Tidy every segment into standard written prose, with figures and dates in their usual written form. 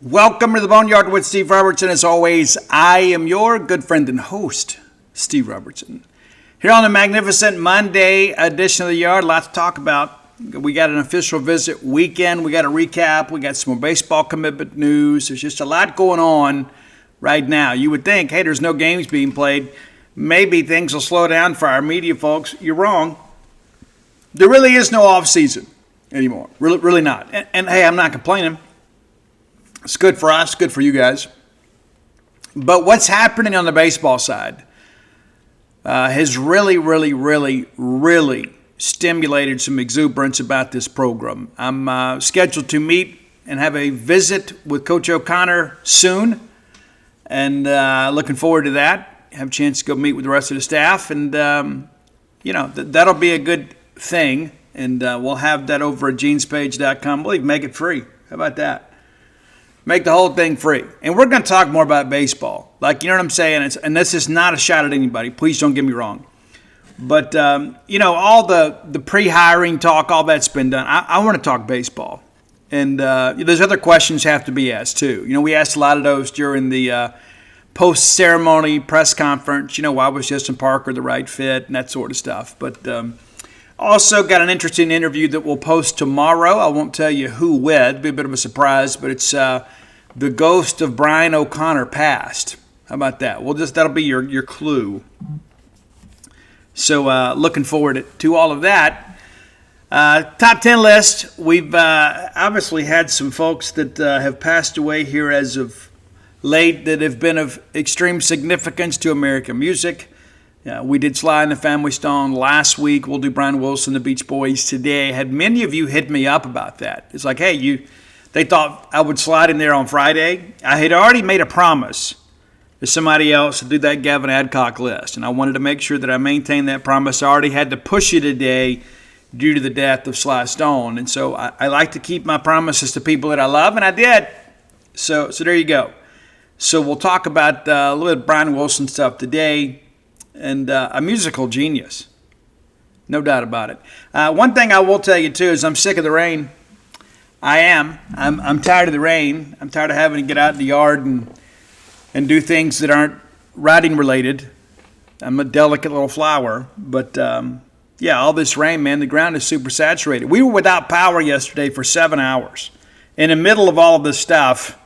Welcome to the Boneyard with Steve Robertson. As always, I am your good friend and host, Steve Robertson. Here on the magnificent Monday edition of the Yard, lots to talk about. We got an official visit weekend. We got a recap. We got some more baseball commitment news. There's just a lot going on right now. You would think, hey, there's no games being played. Maybe things will slow down for our media folks. You're wrong. There really is no off season anymore. Really not. And hey, I'm not complaining. It's good for us, good for you guys. But what's happening on the baseball side has really stimulated some exuberance about this program. I'm scheduled to meet and have a visit with Coach O'Connor soon, and looking forward to that. Have a chance to go meet with the rest of the staff, and that'll be a good thing. And we'll have that over at genespage.com. We'll even make it free. How about that? Make the whole thing free. And we're going to talk more about baseball. Like, you know what I'm saying? And this is not a shot at anybody. Please don't get me wrong. But, all the pre-hiring talk, all that's been done. I want to talk baseball. And there's other questions have to be asked, too. We asked a lot of those during the post-ceremony press conference. Why was Justin Parker the right fit and that sort of stuff. But also got an interesting interview that we'll post tomorrow. I won't tell you who with. It'll be a bit of a surprise, but it's the ghost of Brian O'Connor passed. How about that? That'll be your clue. So looking forward to all of that. Top 10 list. We've obviously had some folks that have passed away here as of late that have been of extreme significance to American music. We did Sly and the Family Stone last week. We'll do Brian Wilson, the Beach Boys today. Had many of you hit me up about that. It's like, hey, they thought I would slide in there on Friday. I had already made a promise to somebody else to do that Gavin Adcock list, and I wanted to make sure that I maintained that promise. I already had to push it today due to the death of Sly Stone, and so I like to keep my promises to people that I love, and I did. So there you go. So we'll talk about a little bit of Brian Wilson stuff today. And a musical genius. No doubt about it. One thing I will tell you, too, is I'm sick of the rain. I am. I'm tired of the rain. I'm tired of having to get out in the yard and do things that aren't riding related. I'm a delicate little flower. But, all this rain, man, the ground is super saturated. We were without power yesterday for 7 hours. In the middle of all of this stuff,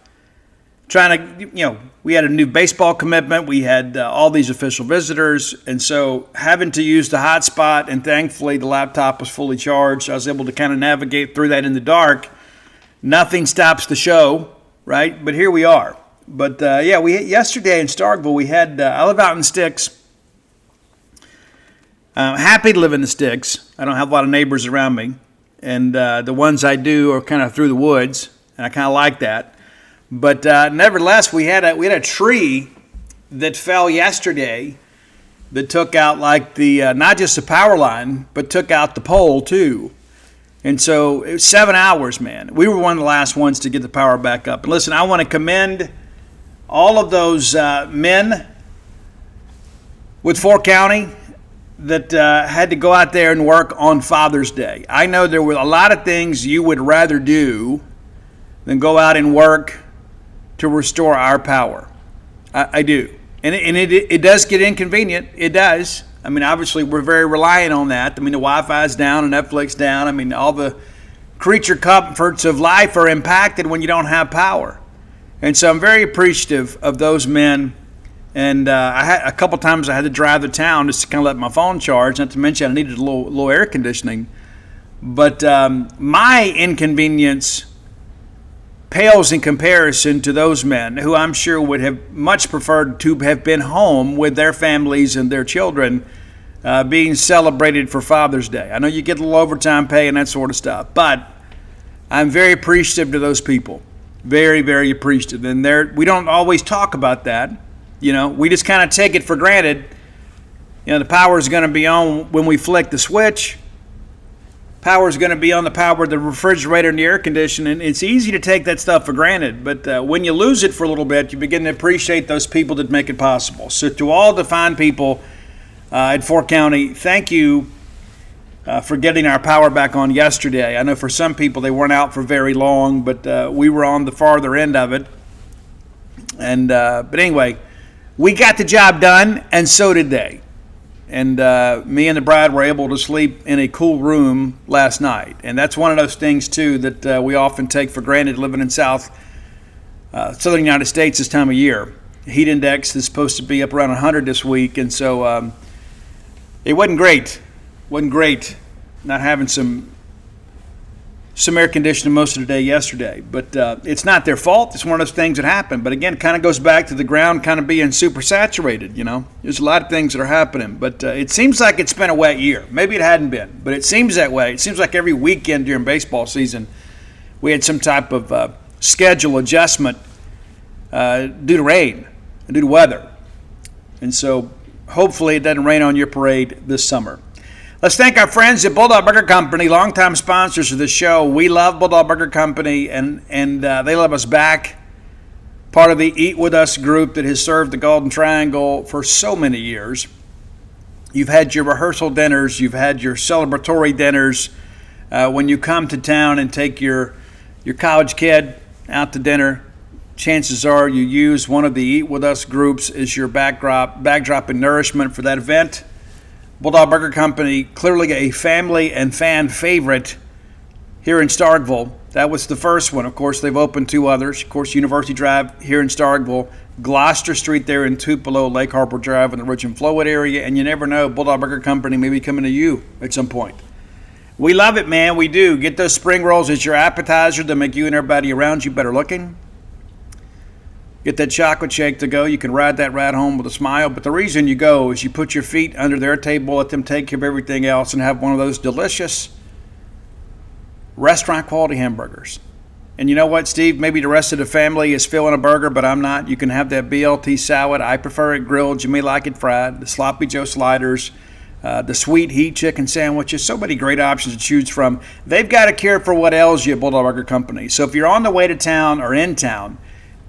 trying to, we had a new baseball commitment. We had all these official visitors. And so having to use the hotspot, and thankfully the laptop was fully charged. I was able to kind of navigate through that in the dark. Nothing stops the show, right? But here we are. But, yesterday in Starkville, we had, I live out in the sticks. I'm happy to live in the sticks. I don't have a lot of neighbors around me. And the ones I do are kind of through the woods. And I kind of like that. But nevertheless, we had a tree that fell yesterday that took out like the not just the power line, but took out the pole too. And so it was 7 hours, man. We were one of the last ones to get the power back up. And listen, I want to commend all of those men with Fort County that had to go out there and work on Father's Day. I know there were a lot of things you would rather do than go out and work to restore our power. I do. And it does get inconvenient. It does. I mean, obviously, we're very reliant on that. I mean, the Wi-Fi's down and Netflix down. I mean, all the creature comforts of life are impacted when you don't have power. And so I'm very appreciative of those men. And I had a couple times I had to drive to town just to kind of let my phone charge, not to mention I needed a little air conditioning. But my inconvenience pales in comparison to those men who I'm sure would have much preferred to have been home with their families and their children being celebrated for Father's Day. I know you get a little overtime pay and that sort of stuff, but I'm very appreciative to those people. Very, very appreciative. And we don't always talk about that. We just kind of take it for granted. The power is going to be on when we flick the switch. Power is going to be on the power of the refrigerator and the air conditioning. It's easy to take that stuff for granted, but when you lose it for a little bit, you begin to appreciate those people that make it possible. So to all the fine people at Fort County, thank you for getting our power back on yesterday. I know for some people they weren't out for very long, but we were on the farther end of it. And but anyway, we got the job done, and so did they. And me and the bride were able to sleep in a cool room last night. And that's one of those things, too, that we often take for granted living in southern United States this time of year. The heat index is supposed to be up around 100 this week, and so it wasn't great. Wasn't great not having some air conditioning most of the day yesterday. But it's not their fault. It's one of those things that happen. But again, it kind of goes back to the ground kind of being super saturated, you know. There's a lot of things that are happening. But it seems like it's been a wet year. Maybe it hadn't been, but it seems that way. It seems like every weekend during baseball season we had some type of schedule adjustment due to rain, due to weather. And so hopefully it doesn't rain on your parade this summer. Let's thank our friends at Bulldog Burger Company, longtime sponsors of the show. We love Bulldog Burger Company, and they love us back. Part of the Eat With Us group that has served the Golden Triangle for so many years. You've had your rehearsal dinners. You've had your celebratory dinners. When you come to town and take your college kid out to dinner, chances are you use one of the Eat With Us groups as your backdrop and nourishment for that event. Bulldog Burger Company, clearly a family and fan favorite here in Starkville. That was the first one. Of course, they've opened two others. Of course, University Drive here in Starkville, Gloucester Street there in Tupelo, Lake Harbor Drive in the Ridge and Flowwood area. And you never know, Bulldog Burger Company may be coming to you at some point. We love it, man. We do. Get those spring rolls as your appetizer to make you and everybody around you better looking. Get that chocolate shake to go. You can ride that ride home with a smile. But the reason you go is you put your feet under their table, let them take care of everything else, and have one of those delicious restaurant-quality hamburgers. And you know what, Steve? Maybe the rest of the family is feeling a burger, but I'm not. You can have that BLT salad. I prefer it grilled. You may like it fried. The Sloppy Joe sliders, the sweet heat chicken sandwiches. So many great options to choose from. They've got to care for what ails you at Bulldog Burger Company. So if you're on the way to town or in town,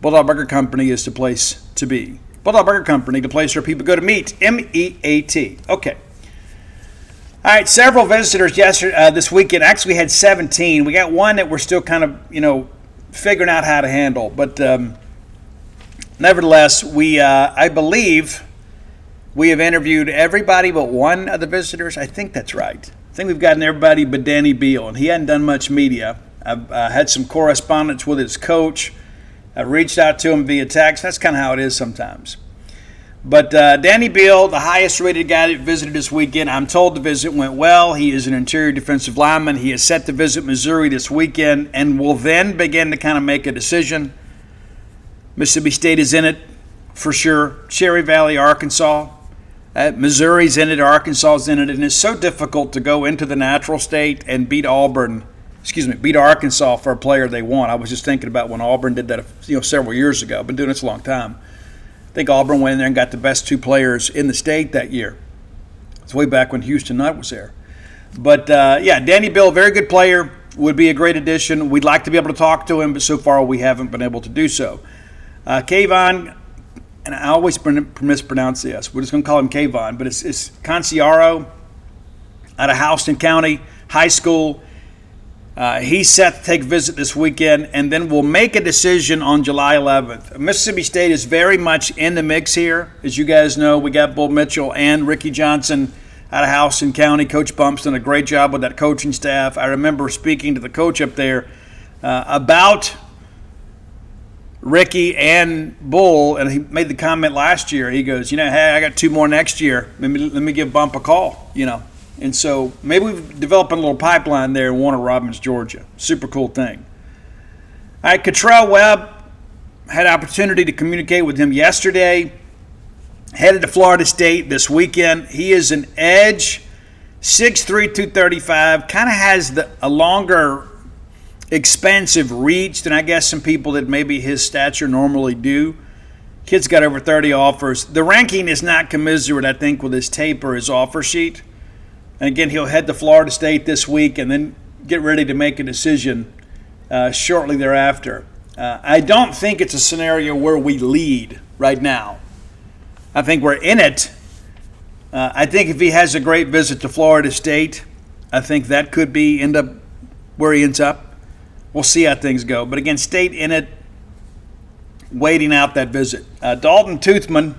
Bulldog Burger Company is the place to be. Bulldog Burger Company, the place where people go to meet. M-E-A-T. Okay. All right, several visitors this weekend. Actually, we had 17. We got one that we're still kind of, figuring out how to handle. But nevertheless, I believe we have interviewed everybody but one of the visitors. I think that's right. I think we've gotten everybody but Danny Beal, and he hadn't done much media. I've had some correspondence with his coach. I reached out to him via text. That's kind of how it is sometimes. But Danny Beal, the highest-rated guy that visited this weekend, I'm told the visit went well. He is an interior defensive lineman. He is set to visit Missouri this weekend and will then begin to kind of make a decision. Mississippi State is in it for sure. Cherry Valley, Arkansas. Missouri's in it. Arkansas is in it. And it's so difficult to go into the natural state and beat Arkansas for a player they want. I was just thinking about when Auburn did that, several years ago. I've been doing this a long time. I think Auburn went in there and got the best two players in the state that year. It's way back when Houston Nutt was there. But, Danny Beal, very good player, would be a great addition. We'd like to be able to talk to him, but so far we haven't been able to do so. Kayvon, and I always mispronounce this. We're just going to call him Kayvon, but it's Conciaro out of Houston County High School. He's set to take a visit this weekend, and then we'll make a decision on July 11th. Mississippi State is very much in the mix here. As you guys know, we got Bull Mitchell and Ricky Johnson out of Houston County. Coach Bump's done a great job with that coaching staff. I remember speaking to the coach up there about Ricky and Bull, and he made the comment last year. He goes, hey, I got two more next year. Let me give Bump a call, And so maybe we've developed a little pipeline there in Warner Robins, Georgia. Super cool thing. All right, Cottrell Webb, had opportunity to communicate with him yesterday. Headed to Florida State this weekend. He is an edge, 6'3", 235. Kind of has a longer, expansive reach than I guess some people that maybe his stature normally do. Kid's got over 30 offers. The ranking is not commensurate, I think, with his tape or his offer sheet. And again, he'll head to Florida State this week and then get ready to make a decision shortly thereafter. I don't think it's a scenario where we lead right now. I think we're in it. I think if he has a great visit to Florida State, I think that could end up where he ends up. We'll see how things go. But again, State in it, waiting out that visit. Dalton Toothman,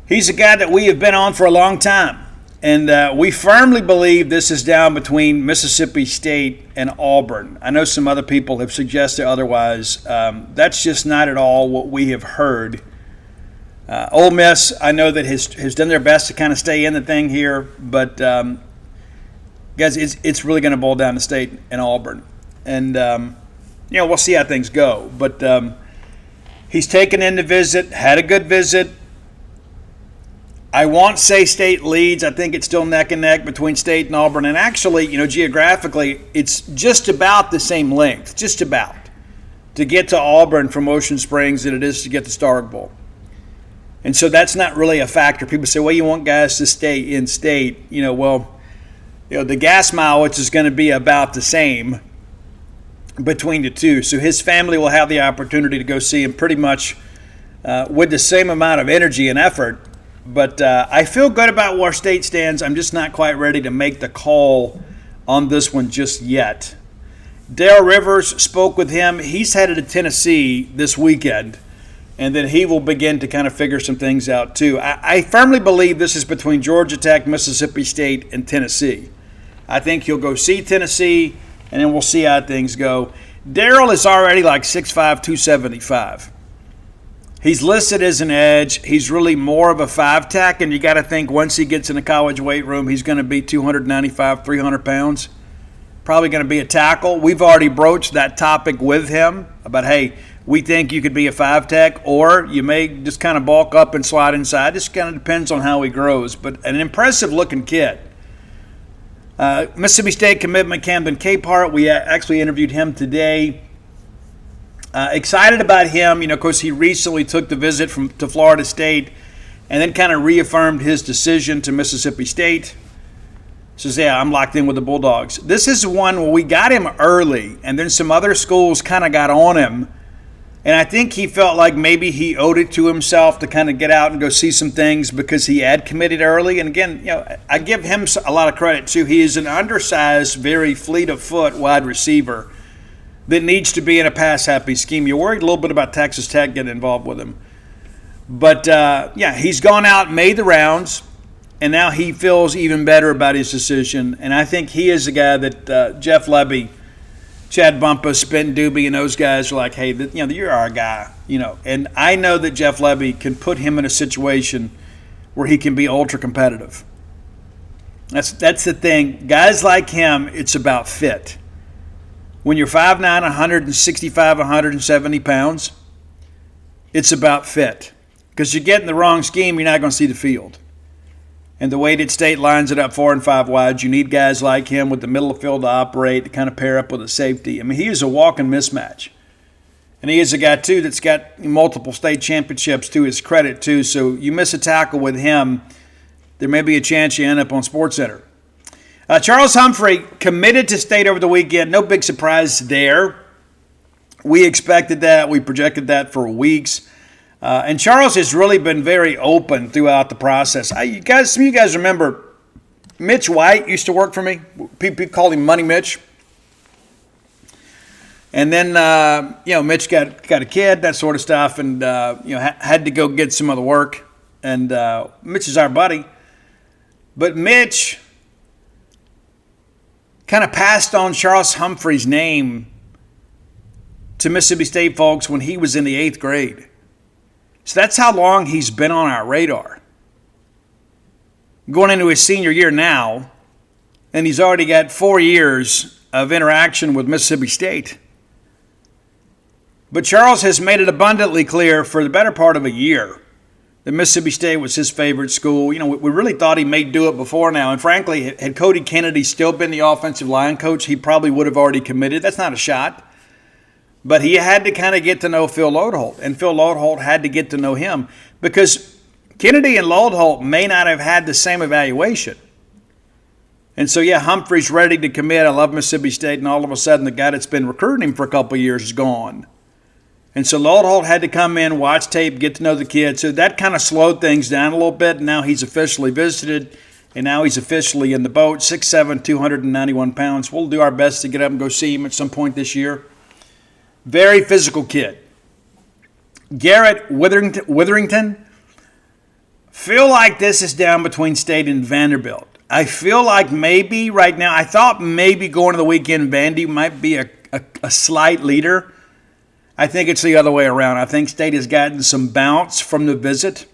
he's a guy that we have been on for a long time. And we firmly believe this is down between Mississippi State and Auburn. I know some other people have suggested otherwise. That's just not at all what we have heard. Ole Miss, I know that has done their best to kind of stay in the thing here. But, guys, it's really going to boil down to State and Auburn. And, we'll see how things go. But he's taken in to visit, had a good visit. I won't say State leads. I think it's still neck and neck between State and Auburn. And actually, geographically, it's just about the same length, just about, to get to Auburn from Ocean Springs than it is to get to Stark Bowl. And so that's not really a factor. People say, well, you want guys to stay in State. The gas mileage is going to be about the same between the two. So his family will have the opportunity to go see him pretty much with the same amount of energy and effort. But I feel good about where State stands. I'm just not quite ready to make the call on this one just yet. Darrell Rivers spoke with him. He's headed to Tennessee this weekend, and then he will begin to kind of figure some things out too. I firmly believe this is between Georgia Tech, Mississippi State, and Tennessee. I think he'll go see Tennessee, and then we'll see how things go. Darrell is already like 6'5", 275. He's listed as an edge. He's really more of a 5-tech, and you got to think once he gets in the college weight room, he's going to be 295, 300 pounds. Probably going to be a tackle. We've already broached that topic with him about, hey, we think you could be a 5-tech, or you may just kind of bulk up and slide inside. This kind of depends on how he grows, but an impressive-looking kid. Mississippi State commitment Camden Capehart. We actually interviewed him today. Excited about him. Of course, he recently took the visit to Florida State and then kind of reaffirmed his decision to Mississippi State. Says, yeah, I'm locked in with the Bulldogs. This is one where we got him early, and then some other schools kind of got on him. And I think he felt like maybe he owed it to himself to kind of get out and go see some things because he had committed early. And again, I give him a lot of credit too. He is an undersized, very fleet of foot wide receiver that needs to be in a pass-happy scheme. You're worried a little bit about Texas Tech getting involved with him. But, he's gone out, made the rounds, and now he feels even better about his decision. And I think he is a guy that Jeff Lebby, Chad Bumpus, Ben Doobie, and those guys are like, hey, you're our guy. And I know that Jeff Lebby can put him in a situation where he can be ultra-competitive. That's the thing. Guys like him, it's about fit. When you're 5'9", 165, 170 pounds, it's about fit. Because you get in the wrong scheme, you're not going to see the field. And the way that State lines it up 4 and 5 wide, you need guys like him with the middle of the field to operate, to kind of pair up with a safety. I mean, he is a walking mismatch. And he is a guy, too, that's got multiple state championships to his credit, too. So you miss a tackle with him, there may be a chance you end up on SportsCenter. Charles Humphrey committed to State over the weekend. No big surprise there. We expected that. We projected that for weeks. And Charles has really been very open throughout the process. Some of you guys remember Mitch White used to work for me. People called him Money Mitch. And then, Mitch got a kid, that sort of stuff, and, had to go get some other work. And Mitch is our buddy. But Mitch kind of passed on Charles Humphrey's name to Mississippi State folks when he was in the 8th grade. So that's how long he's been on our radar. Going into his senior year now, and he's already got 4 years of interaction with Mississippi State. But Charles has made it abundantly clear for the better part of a year that Mississippi State was his favorite school. We really thought he may do it before now. And frankly, had Cody Kennedy still been the offensive line coach, he probably would have already committed. That's not a shot. But he had to kind of get to know Phil Lodeholt. And Phil Lodeholt had to get to know him because Kennedy and Lodeholt may not have had the same evaluation. And so, Humphrey's ready to commit. I love Mississippi State. And all of a sudden, the guy that's been recruiting him for a couple of years is gone. And so Lodeholt had to come in, watch tape, get to know the kid. So that kind of slowed things down a little bit. Now he's officially visited. and now he's officially in the boat. 6'7", 291 pounds. We'll do our best to get up and go see him at some point this year. Very physical kid. Garrett Witherington. Feel like this is down between State and Vanderbilt. I feel like maybe right now, I thought maybe going to the weekend, Vandy might be a slight leader. I think it's the other way around. I think State has gotten some bounce from the visit.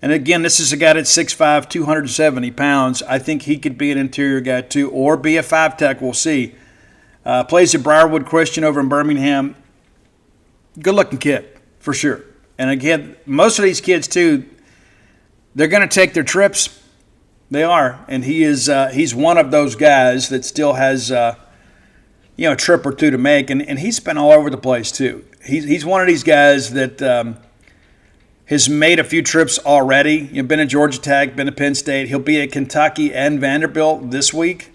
And again, this is a guy that's 6'5", 270 pounds. I think he could be an interior guy too, or be a 5-tech. We'll see. Plays at Briarwood Christian over in Birmingham. Good-looking kid, for sure. And again, most of these kids too, they're going to take their trips. They are, and he's one of those guys that still has a trip or two to make, and he's been all over the place too. He's one of these guys that has made a few trips already. Been at Georgia Tech, been at Penn State. He'll be at Kentucky and Vanderbilt this week,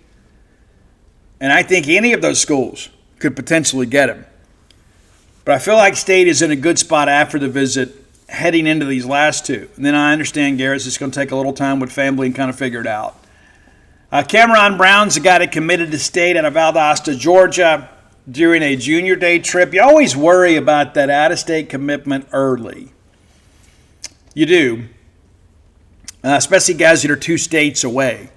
and I think any of those schools could potentially get him. But I feel like State is in a good spot after the visit, heading into these last two. And then I understand Garrett's just going to take a little time with family and kind of figure it out. Cameron Brown's the guy that committed to State out of Valdosta, Georgia during a junior day trip. You always worry about that out-of-state commitment early. You do. Especially guys that are 2 states away.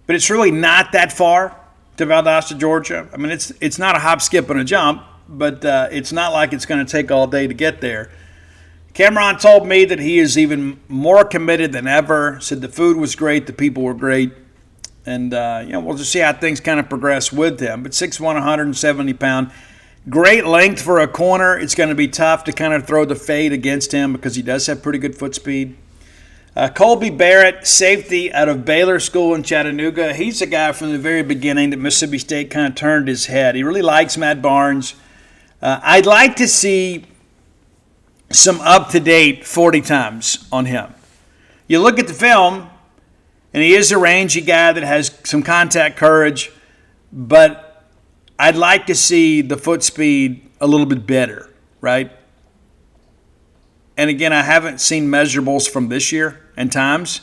But it's really not that far to Valdosta, Georgia. I mean, it's not a hop, skip, and a jump, but it's not like it's going to take all day to get there. Cameron told me that he is even more committed than ever, said the food was great, the people were great, and we'll just see how things kind of progress with him. But 6'1", 170 pound, great length for a corner. It's going to be tough to kind of throw the fade against him because he does have pretty good foot speed. Colby Barrett, safety out of Baylor School in Chattanooga. He's a guy from the very beginning that Mississippi State kind of turned his head. He really likes Matt Barnes. I'd like to see some up-to-date 40 times on him. You look at the film, and he is a rangy guy that has some contact courage, but I'd like to see the foot speed a little bit better, right? And again, I haven't seen measurables from this year and times,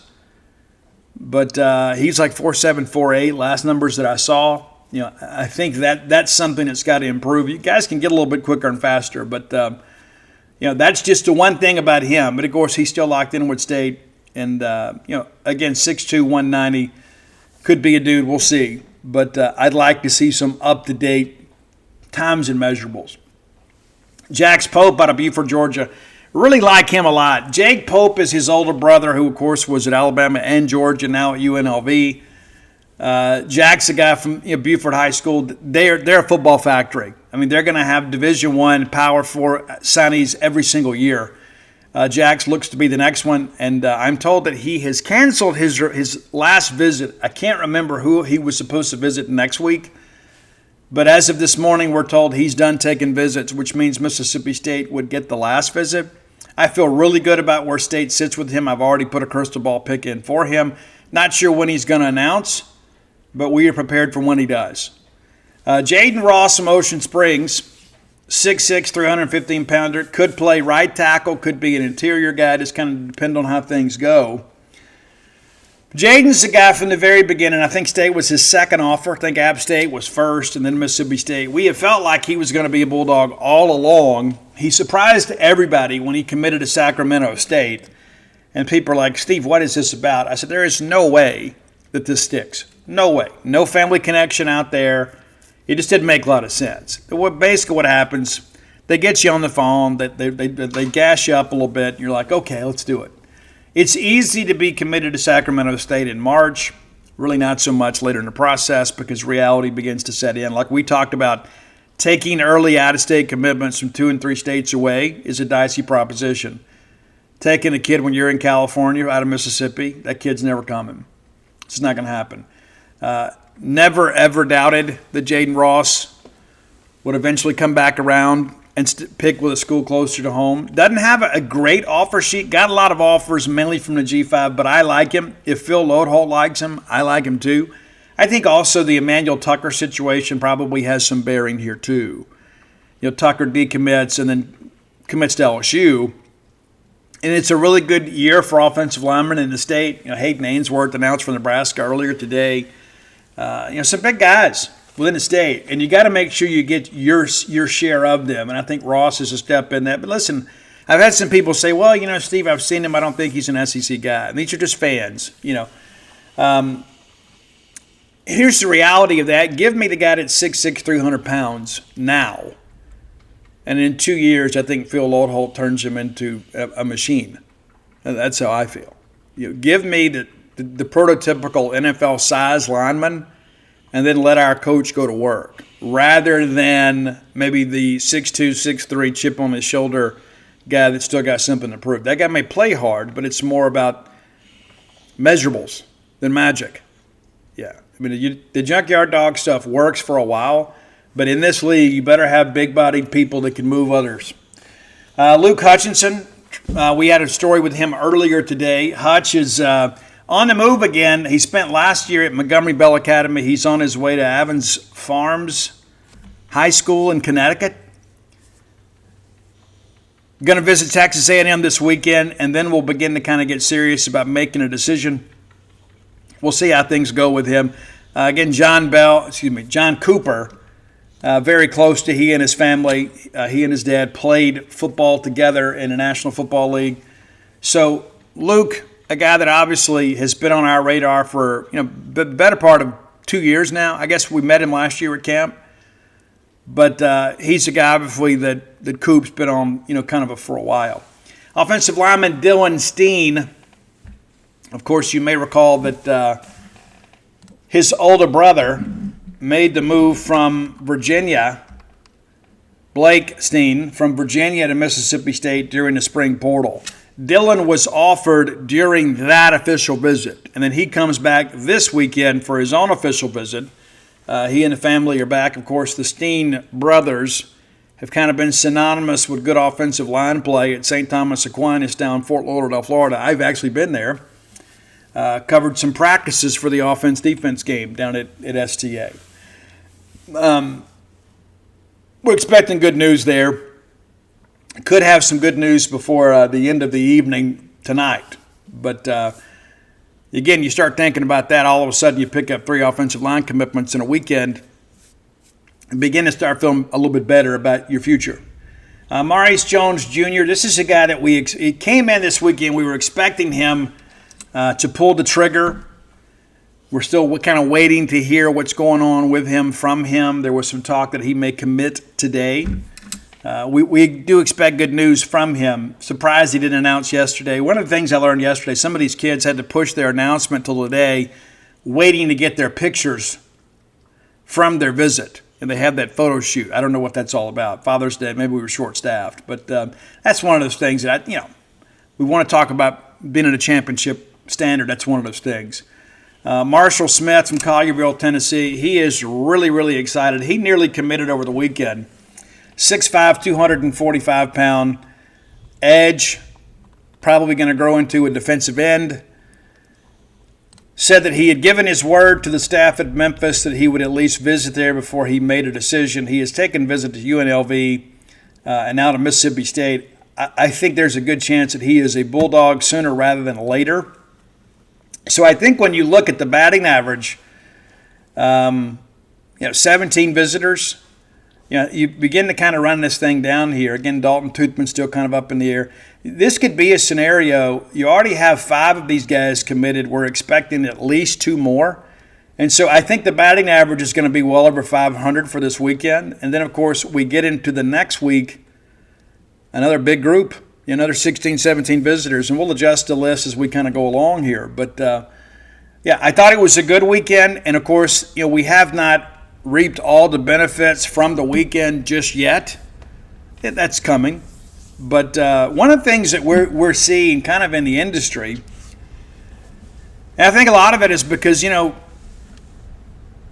but he's like 4.7, 4.8, last numbers that I saw. I think that's something that's got to improve. You guys can get a little bit quicker and faster, but that's just the one thing about him. But, of course, he's still locked in with State. And, again, 6'2", 190, could be a dude. We'll see. But I'd like to see some up-to-date times and measurables. Jax Pope out of Beaufort, Georgia. Really like him a lot. Jake Pope is his older brother who, of course, was at Alabama and Georgia, now at UNLV. Jack's a guy from Beaufort High School. They're a football factory. I mean, they're going to have Division I Power 4 signees every single year. Jax looks to be the next one, and I'm told that he has canceled his last visit. I can't remember who he was supposed to visit next week, but as of this morning, we're told he's done taking visits, which means Mississippi State would get the last visit. I feel really good about where State sits with him. I've already put a crystal ball pick in for him. Not sure when he's going to announce, but we are prepared for when he does. Jaden Ross from Ocean Springs, 6'6", 315-pounder, could play right tackle, could be an interior guy, just kind of depend on how things go. Jaden's the guy from the very beginning. I think State was his second offer. I think App State was first, and then Mississippi State. We have felt like he was going to be a Bulldog all along. He surprised everybody when he committed to Sacramento State, and people are like, Steve, what is this about? I said, there is no way that this sticks. No way. No family connection out there. It just didn't make a lot of sense. Basically what happens, they get you on the phone, they gas you up a little bit, and you're like, okay, let's do it. It's easy to be committed to Sacramento State in March, really not so much later in the process because reality begins to set in. Like we talked about, taking early out-of-state commitments from 2 and 3 states away is a dicey proposition. Taking a kid when you're in California out of Mississippi, that kid's never coming. It's not going to happen. Never, ever doubted that Jaden Ross would eventually come back around and pick with a school closer to home. Doesn't have a great offer sheet. Got a lot of offers, mainly from the G5, but I like him. If Phil Lodeholt likes him, I like him too. I think also the Emmanuel Tucker situation probably has some bearing here too. Tucker decommits and then commits to LSU. And it's a really good year for offensive linemen in the state. Hayden Ainsworth announced from Nebraska earlier today. Some big guys within the state, and you got to make sure you get your share of them. And I think Ross is a step in that. But listen, I've had some people say, "Well, Steve, I've seen him. I don't think he's an SEC guy." And these are just fans, Here's the reality of that. Give me the guy that's 6'6", 300 pounds now. And in 2 years, I think Phil Loadholt turns him into a machine. That's how I feel. Give me the prototypical NFL size lineman, and then let our coach go to work, rather than maybe the 6'2", 6'3", chip on his shoulder guy that's still got something to prove. That guy may play hard, but it's more about measurables than magic. Yeah. The junkyard dog stuff works for a while, but in this league, you better have big-bodied people that can move others. Luke Hutchinson, we had a story with him earlier today. Hutch is on the move again. He spent last year at Montgomery Bell Academy. He's on his way to Evans Farms High School in Connecticut. Going to visit Texas A&M this weekend, and then we'll begin to kind of get serious about making a decision. We'll see how things go with him. Again, John Cooper, very close to he and his family. He and his dad played football together in the National Football League. So Luke, a guy that obviously has been on our radar for the better part of 2 years now. I guess we met him last year at camp. But he's a guy, obviously, that Coop's been on, for a while. Offensive lineman Dylan Steen. Of course, you may recall that his older brother made the move from Virginia, Blake Steen, from Virginia to Mississippi State during the spring portal. Dylan was offered during that official visit, and then he comes back this weekend for his own official visit. He and the family are back. Of course, the Steen brothers have kind of been synonymous with good offensive line play at St. Thomas Aquinas down Fort Lauderdale, Florida. I've actually been there. Covered some practices for the offense-defense game down at STA. We're expecting good news there. Could have some good news before the end of the evening tonight. But, again, you start thinking about that, all of a sudden you pick up 3 offensive line commitments in a weekend and begin to start feeling a little bit better about your future. Maurice Jones Jr., this is a guy that he came in this weekend. We were expecting him to pull the trigger. We're still kind of waiting to hear what's going on with him, from him. There was some talk that he may commit today. We do expect good news from him. Surprised he didn't announce yesterday. One of the things I learned yesterday, some of these kids had to push their announcement till today, waiting to get their pictures from their visit. And they had that photo shoot. I don't know what that's all about. Father's Day, maybe we were short-staffed. But that's one of those things that, we want to talk about being in a championship standard. That's one of those things. Marshall Smith from Collierville, Tennessee, he is really, really excited. He nearly committed over the weekend. 6'5", 245-pound edge, probably going to grow into a defensive end. Said that he had given his word to the staff at Memphis that he would at least visit there before he made a decision. He has taken a visit to UNLV and now to Mississippi State. I think there's a good chance that he is a Bulldog sooner rather than later. So I think when you look at the batting average, 17 visitors, you begin to kind of run this thing down here. Again, Dalton Toothman's still kind of up in the air. This could be a scenario. You already have 5 of these guys committed. We're expecting at least 2 more. And so I think the batting average is going to be well over 500 for this weekend. And then, of course, we get into the next week, another big group, another 16, 17 visitors. And we'll adjust the list as we kind of go along here. But, I thought it was a good weekend. And, of course, we have not reaped all the benefits from the weekend just yet. That's coming. But one of the things that we're seeing kind of in the industry, and I think a lot of it is because,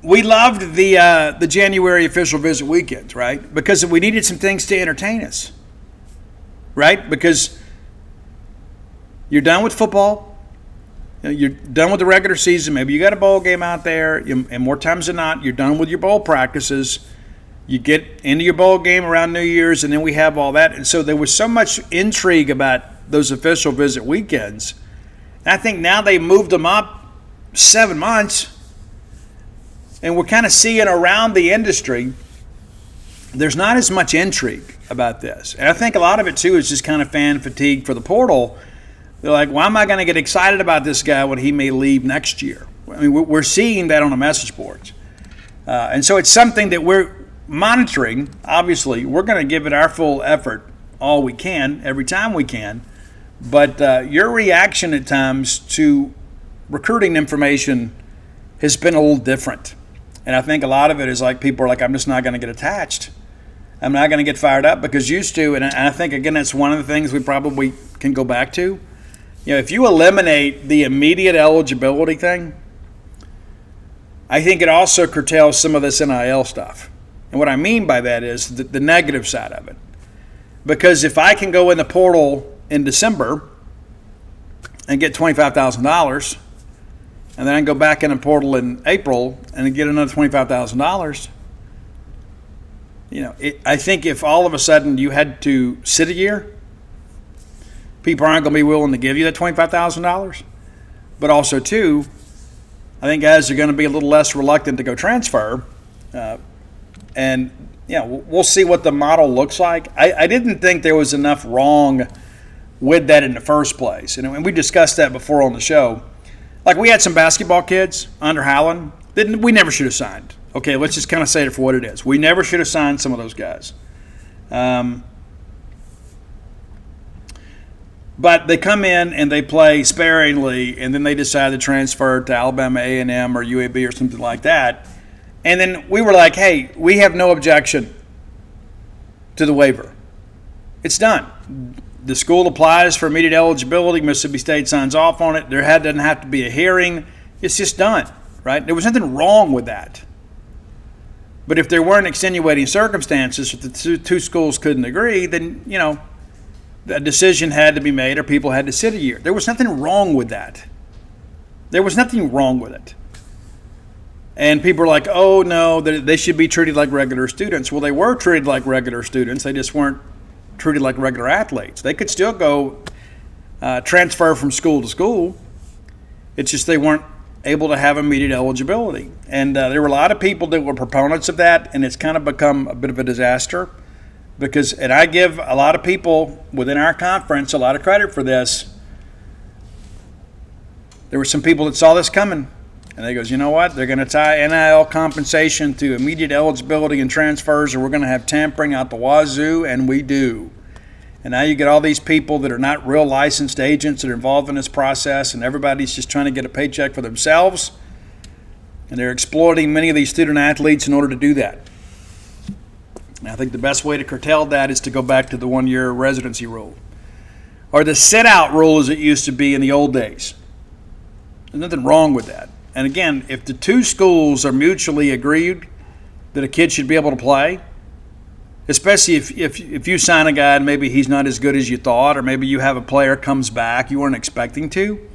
we loved the January official visit weekends, right? Because we needed some things to entertain us, right? Because you're done with football. You're done with the regular season. Maybe you got a bowl game out there, and more times than not, you're done with your bowl practices. You get into your bowl game around New Year's, and then we have all that. And so there was so much intrigue about those official visit weekends. And I think now they moved them up 7 months, and we're kind of seeing around the industry, there's not as much intrigue about this. And I think a lot of it, too, is just kind of fan fatigue for the portal. They're like, why am I going to get excited about this guy when he may leave next year? I mean, we're seeing that on the message boards. And so it's something that we're monitoring. Obviously, we're going to give it our full effort all we can, every time we can. But your reaction at times to recruiting information has been a little different. And I think a lot of it is like people are like, I'm just not going to get attached. I'm not going to get fired up because used to. And I think, again, that's one of the things we probably can go back to. You know, if you eliminate the immediate eligibility thing, I think it also curtails some of this NIL stuff. And what I mean by that is the negative side of it. Because if I can go in the portal in December and get $25,000, and then I can go back in the portal in April and get another $25,000, you know, I think if all of a sudden you had to sit a year, people aren't going to be willing to give you that $25,000. But also, too, I think guys are going to be a little less reluctant to go transfer. And, you know, we'll see what the model looks like. I didn't think there was enough wrong with that in the first place. And we discussed that before on the show. Like, we had some basketball kids under Howland that we never should have signed. Okay, let's just kind of say it for what it is. We never should have signed some of those guys. But they come in and they play sparingly, and then they decide to transfer to Alabama A&M or UAB or something like that. And then we were like, hey, we have no objection to the waiver. It's done. The school applies for immediate eligibility. Mississippi State signs off on it. There doesn't have to be a hearing. It's just done, right? There was nothing wrong with that. But if there weren't extenuating circumstances, if the two schools couldn't agree, then, you know, a decision had to be made or people had to sit a year. There was nothing wrong with that. There was nothing wrong with it. And people are like, oh, no, they should be treated like regular students. Well, they were treated like regular students. They just weren't treated like regular athletes. They could still go transfer from school to school. It's just they weren't able to have immediate eligibility. And there were a lot of people that were proponents of that, and it's kind of become a bit of a disaster. And I give a lot of people within our conference a lot of credit for this. There were some people that saw this coming. And they goes, you know what? They're going to tie NIL compensation to immediate eligibility and transfers, or we're going to have tampering out the wazoo, and we do. And now you get all these people that are not real licensed agents that are involved in this process, and everybody's just trying to get a paycheck for themselves. And they're exploiting many of these student athletes in order to do that. And I think the best way to curtail that is to go back to the one-year residency rule, or the sit-out rule as it used to be in the old days. There's nothing wrong with that. And again, if the two schools are mutually agreed that a kid should be able to play, especially if you sign a guy and maybe he's not as good as you thought, or maybe you have a player comes back you weren't expecting to,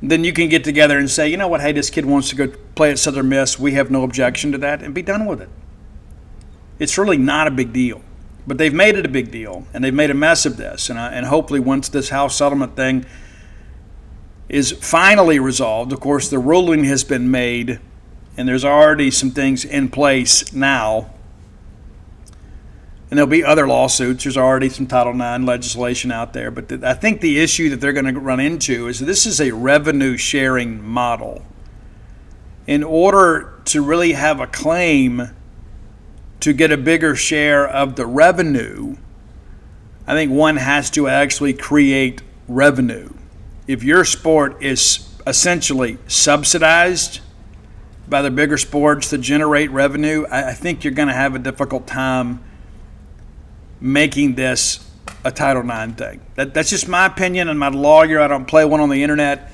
then you can get together and say, you know what, hey, this kid wants to go play at Southern Miss. We have no objection to that, and be done with it. It's really not a big deal. But they've made it a big deal, and they've made a mess of this. And hopefully once this House settlement thing is finally resolved, of course, the ruling has been made, and there's already some things in place now. And there'll be other lawsuits. There's already some Title IX legislation out there. But I think the issue that they're going to run into is this is a revenue-sharing model. In order to really have a claim to get a bigger share of the revenue, I think one has to actually create revenue. If your sport is essentially subsidized by the bigger sports that generate revenue, I think you're going to have a difficult time making this a Title IX thing. That's just my opinion. I'm not a lawyer. I don't play one on the internet.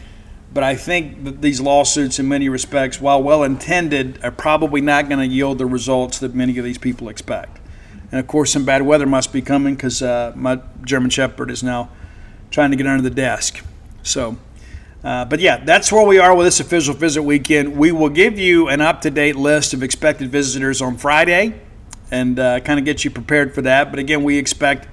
But I think that these lawsuits, in many respects, while well-intended, are probably not going to yield the results that many of these people expect. And, of course, some bad weather must be coming because my German Shepherd is now trying to get under the desk. So, but, yeah, that's where we are with this official visit weekend. We will give you an up-to-date list of expected visitors on Friday and kind of get you prepared for that. But, again, we expect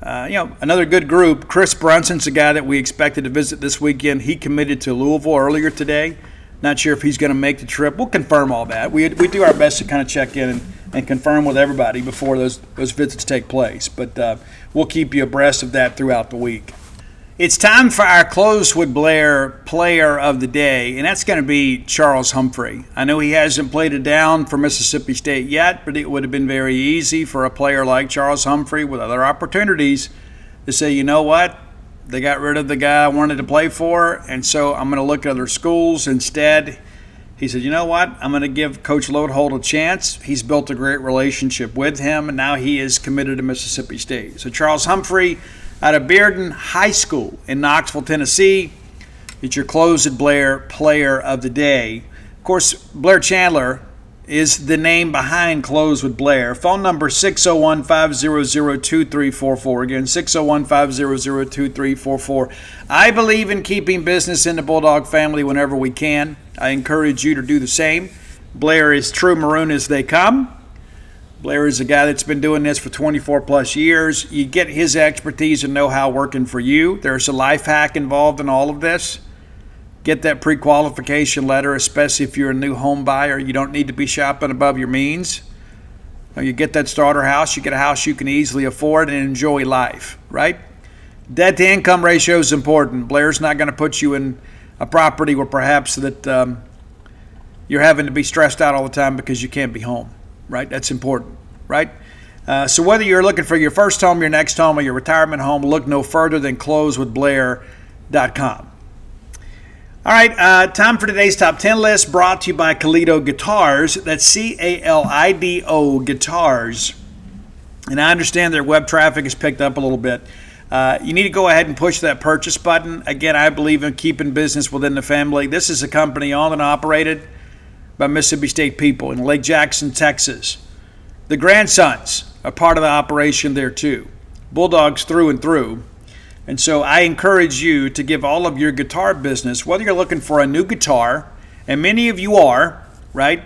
Another good group. Chris Brunson's a guy that we expected to visit this weekend. He committed to Louisville earlier today. Not sure if he's going to make the trip. We'll confirm all that. We do our best to kind of check in and confirm with everybody before those visits take place. But we'll keep you abreast of that throughout the week. It's time for our Close with Blair Player of the Day, and that's going to be Charles Humphrey. I know he hasn't played it down for Mississippi State yet, but it would have been very easy for a player like Charles Humphrey with other opportunities to say, you know what, they got rid of the guy I wanted to play for, and so I'm going to look at other schools instead. He said, you know what, I'm going to give Coach Lodeholt a chance. He's built a great relationship with him, and now he is committed to Mississippi State. So Charles Humphrey, out of Bearden High School in Knoxville, Tennessee, it's your Close with Blair Player of the Day. Of course, Blair Chandler is the name behind Close with Blair. Phone number 601-500-2344. Again, 601-500-2344. I believe in keeping business in the Bulldog family whenever we can. I encourage you to do the same. Blair is true maroon as they come. Blair is a guy that's been doing this for 24 plus years. You get his expertise and know-how working for you. There's a life hack involved in all of this. Get that pre-qualification letter, especially if you're a new home buyer. You don't need to be shopping above your means. You get that starter house, you get a house you can easily afford and enjoy life, right? Debt-to-income ratio is important. Blair's not going to put you in a property where perhaps that you're having to be stressed out all the time because you can't be home. Right? That's important, right? So whether you're looking for your first home, your next home, or your retirement home, look no further than closewithblair.com. All right, time for today's Top 10 list, brought to you by Kalido Guitars. That's C-A-L-I-D-O Guitars. And I understand their web traffic has picked up a little bit. You need to go ahead and push that purchase button. Again, I believe in keeping business within the family. This is a company owned and operated by Mississippi State people in Lake Jackson, Texas. The grandsons are part of the operation there too. Bulldogs through and through. And so I encourage you to give all of your guitar business, whether you're looking for a new guitar, and many of you are, right?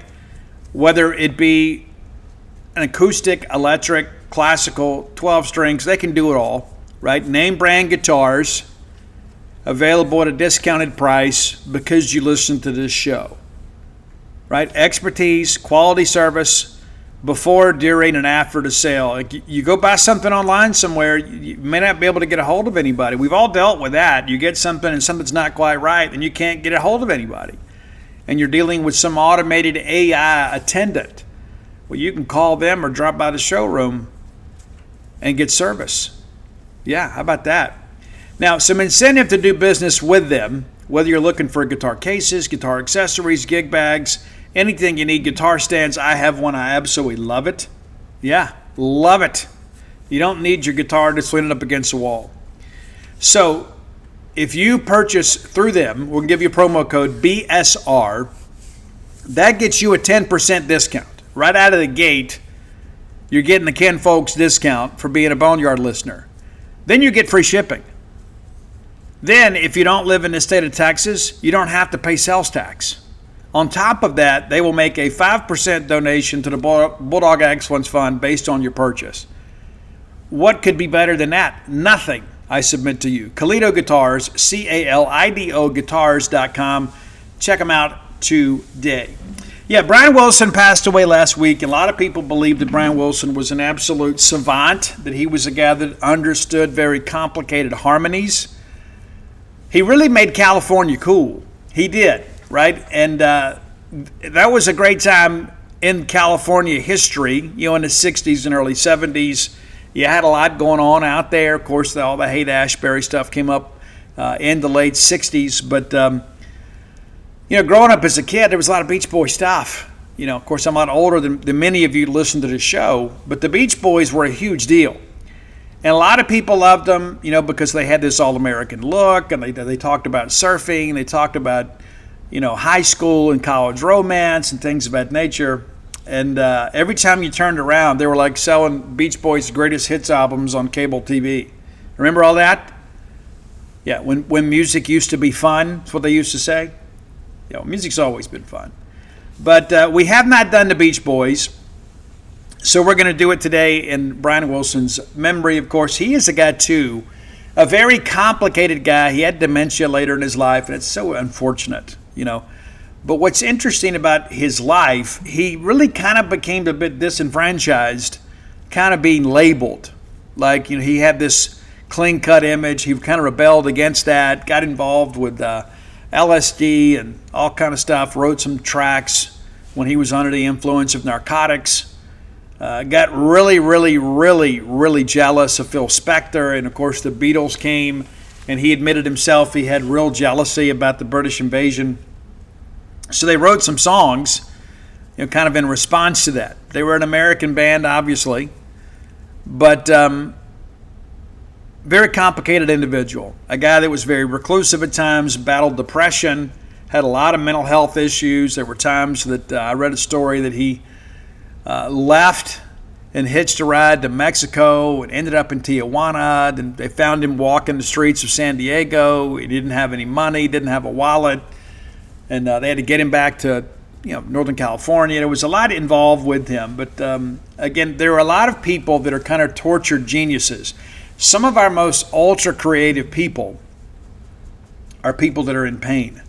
Whether it be an acoustic, electric, classical, 12 strings, they can do it all, right? Name brand guitars available at a discounted price because you listen to this show. Right? Expertise, quality service before, during, and after the sale. Like you go buy something online somewhere, you may not be able to get a hold of anybody. We've all dealt with that. You get something and something's not quite right, and you can't get a hold of anybody. And you're dealing with some automated AI attendant. Well, you can call them or drop by the showroom and get service. Yeah, how about that? Now, some incentive to do business with them, whether you're looking for guitar cases, guitar accessories, gig bags, anything you need, guitar stands. I have one. I absolutely love it. Yeah, love it. You don't need your guitar just leaning up against the wall. So if you purchase through them, we'll give you a promo code BSR. That gets you a 10% discount. Right out of the gate, you're getting the Ken Folks discount for being a Boneyard listener. Then you get free shipping. Then, if you don't live in the state of Texas, you don't have to pay sales tax. On top of that, they will make a 5% donation to the Bulldog Excellence Fund based on your purchase. What could be better than that? Nothing, I submit to you. Kalido Guitars, C-A-L-I-D-O Guitars.com. Check them out today. Yeah, Brian Wilson passed away last week. A lot of people believe that Brian Wilson was an absolute savant, that he was a guy that understood very complicated harmonies. He really made California cool. He did, right? And that was a great time in California history, in the 60s and early 70s. You had a lot going on out there. Of course, all the Haight-Ashbury stuff came up in the late 60s. But, growing up as a kid, there was a lot of Beach Boy stuff. Of course, I'm a lot older than many of you listen to the show. But the Beach Boys were a huge deal. And a lot of people loved them, because they had this all-American look, and they talked about surfing, they talked about, high school and college romance and things of that nature. And every time you turned around, they were like selling Beach Boys' greatest hits albums on cable TV. Remember all that? Yeah, when music used to be fun, that's what they used to say. Music's always been fun. But we have not done the Beach Boys. So we're going to do it today in Brian Wilson's memory. Of course, he is a guy, too, a very complicated guy. He had dementia later in his life, and it's so unfortunate, But what's interesting about his life, he really kind of became a bit disenfranchised, kind of being labeled. Like, he had this clean-cut image. He kind of rebelled against that, got involved with LSD and all kind of stuff, wrote some tracks when he was under the influence of narcotics. Got really, really, really, really jealous of Phil Spector. And, of course, the Beatles came, and he admitted himself he had real jealousy about the British invasion. So they wrote some songs, kind of in response to that. They were an American band, obviously, but very complicated individual. A guy that was very reclusive at times, battled depression, had a lot of mental health issues. There were times that I read a story that he left and hitched a ride to Mexico and ended up in Tijuana. And they found him walking the streets of San Diego. He didn't have any money, didn't have a wallet, and they had to get him back to Northern California. There was a lot involved with him. But again, there are a lot of people that are kind of tortured geniuses. Some of our most ultra creative people are people that are in pain,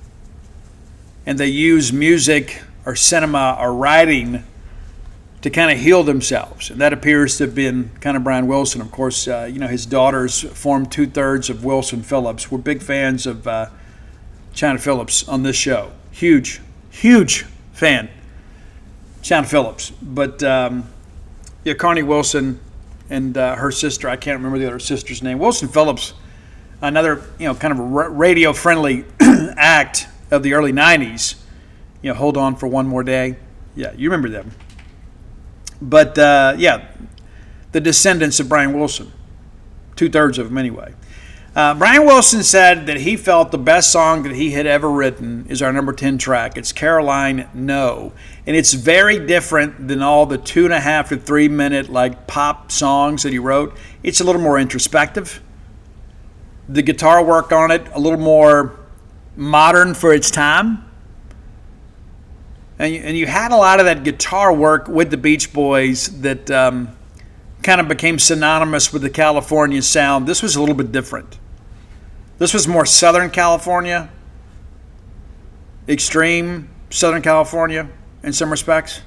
and they use music or cinema or writing to kind of heal themselves. And that appears to have been kind of Brian Wilson. Of course, his daughters formed 2/3 of Wilson Phillips. We're big fans of China Phillips on this show. Huge fan. China Phillips. But Carney Wilson and her sister, I can't remember the other sister's name. Wilson Phillips, another kind of a radio-friendly act of the early 90s. Hold On for One More Day. Yeah, you remember them. But, the descendants of Brian Wilson, 2/3 of them anyway. Brian Wilson said that he felt the best song that he had ever written is our number 10 track. It's Caroline No. And it's very different than all the 2.5 to 3 minute pop songs that he wrote. It's a little more introspective. The guitar work on it, a little more modern for its time. And you had a lot of that guitar work with the Beach Boys that kind of became synonymous with the California sound. This was a little bit different. This was more Southern California, extreme Southern California in some respects.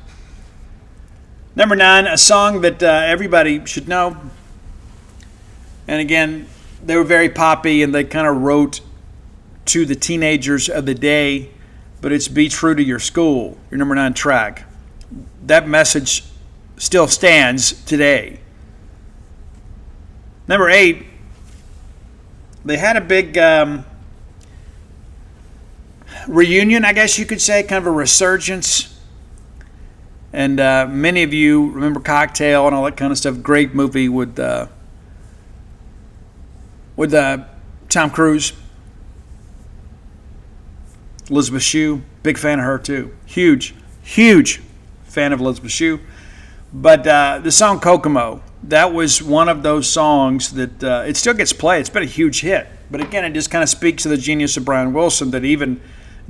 Number 9, a song that everybody should know. And again, they were very poppy, and they kind of wrote to the teenagers of the day. But it's Be True to Your School, your number 9 track. That message still stands today. Number 8, they had a big reunion, I guess you could say, kind of a resurgence. And many of you remember Cocktail and all that kind of stuff. Great movie with Tom Cruise. Elizabeth Shue, big fan of her too. Huge fan of Elizabeth Shue. But the song Kokomo, that was one of those songs that it still gets played. It's been a huge hit. But again, it just kind of speaks to the genius of Brian Wilson that even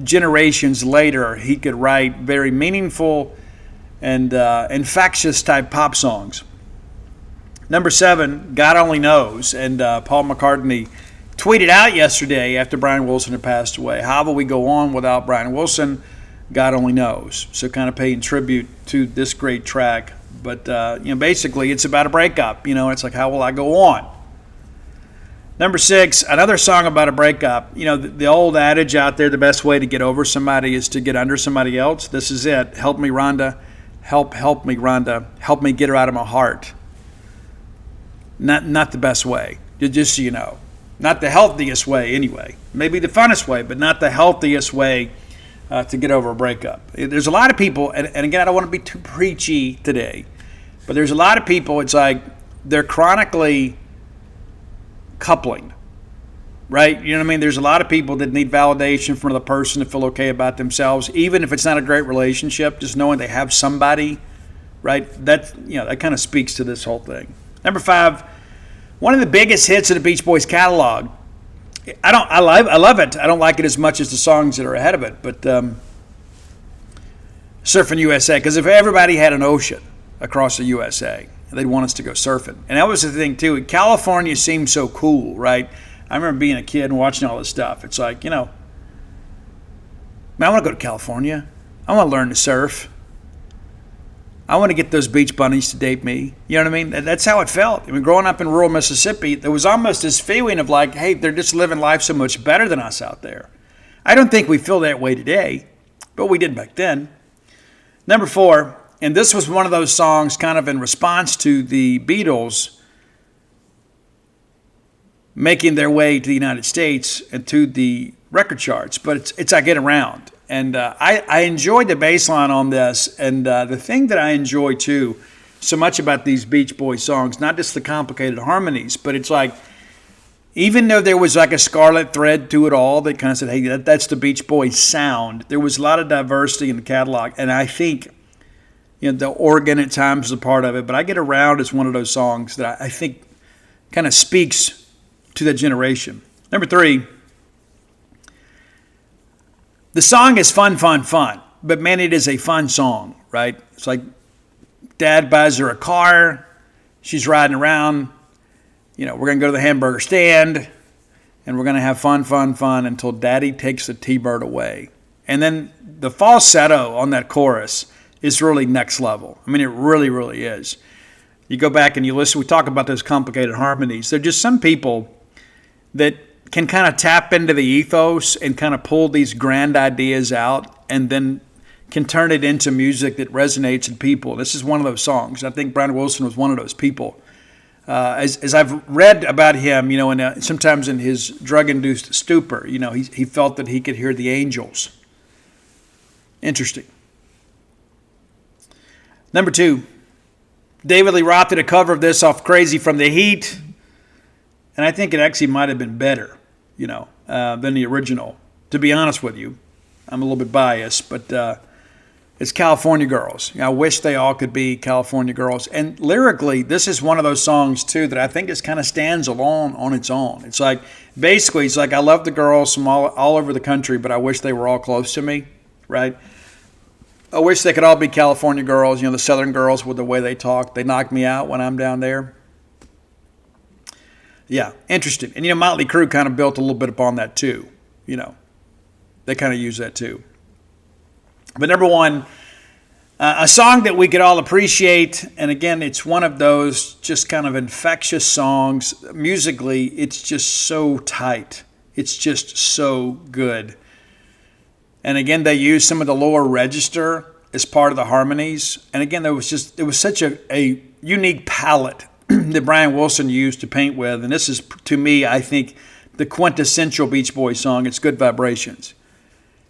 generations later, he could write very meaningful and infectious type pop songs. Number 7, God Only Knows. And Paul McCartney tweeted out yesterday after Brian Wilson had passed away, how will we go on without Brian Wilson? God only knows. So kind of paying tribute to this great track. But, basically it's about a breakup. It's like, how will I go on? Number 6, another song about a breakup. The old adage out there, the best way to get over somebody is to get under somebody else. This is it. Help me, Rhonda. Help me, Rhonda. Help me get her out of my heart. Not the best way, just so you know. Not the healthiest way anyway. Maybe the funnest way, but not the healthiest way to get over a breakup. There's a lot of people, and again, I don't want to be too preachy today, but there's a lot of people, it's like they're chronically coupling, right? You know what I mean? There's a lot of people that need validation from another person to feel okay about themselves, even if it's not a great relationship, just knowing they have somebody, right? That kind of speaks to this whole thing. Number 5, one of the biggest hits of the Beach Boys catalog. I love it. I don't like it as much as the songs that are ahead of it, but Surfing USA, because if everybody had an ocean, across the USA. They'd want us to go surfing. And that was the thing, too. California seemed so cool, right? I remember being a kid and watching all this stuff. It's like, man, I want to go to California. I want to learn to surf. I want to get those beach bunnies to date me. You know what I mean? That's how it felt. I mean, growing up in rural Mississippi, there was almost this feeling of like, hey, they're just living life so much better than us out there. I don't think we feel that way today, but we did back then. Number 4, and this was one of those songs kind of in response to the Beatles making their way to the United States and to the record charts, but it's I Get Around. And I enjoyed the bass line on this. And the thing that I enjoy, too, so much about these Beach Boys songs, not just the complicated harmonies, but it's like, even though there was like a scarlet thread to it all that kind of said, hey, that's the Beach Boys sound, there was a lot of diversity in the catalog. And I think, the organ at times is a part of it, but I Get Around is one of those songs that I think kind of speaks to that generation. Number 3, the song is fun, but man, it is a fun song, right? It's like dad buys her a car, she's riding around, we're going to go to the hamburger stand, and we're going to have fun until daddy takes the T-Bird away. And then the falsetto on that chorus is really next level. I mean, it really, really is. You go back and you listen, we talk about those complicated harmonies. There are just some people that can kind of tap into the ethos and kind of pull these grand ideas out and then can turn it into music that resonates in people. This is one of those songs. I think Brian Wilson was one of those people. As I've read about him, sometimes in his drug-induced stupor, he felt that he could hear the angels. Interesting. Number 2, David Lee Roth did a cover of this off Crazy from the Heat, and I think it actually might have been better, than the original. To be honest with you, I'm a little bit biased, but it's California Girls. I wish they all could be California Girls. And lyrically, this is one of those songs, too, that I think just kind of stands alone on its own. It's like, basically, it's like I love the girls from all over the country, but I wish they were all close to me, right? I wish they could all be California girls, the Southern girls with the way they talk. They knock me out when I'm down there. Yeah, interesting. And, Motley Crue kind of built a little bit upon that, too. They kind of use that, too. But number 1, a song that we could all appreciate, and again, it's one of those just kind of infectious songs. Musically, it's just so tight. It's just so good. And again, they use some of the lower register as part of the harmonies. And again, it was such a unique palette that Brian Wilson used to paint with. And this is, to me, I think, the quintessential Beach Boys song. It's Good Vibrations.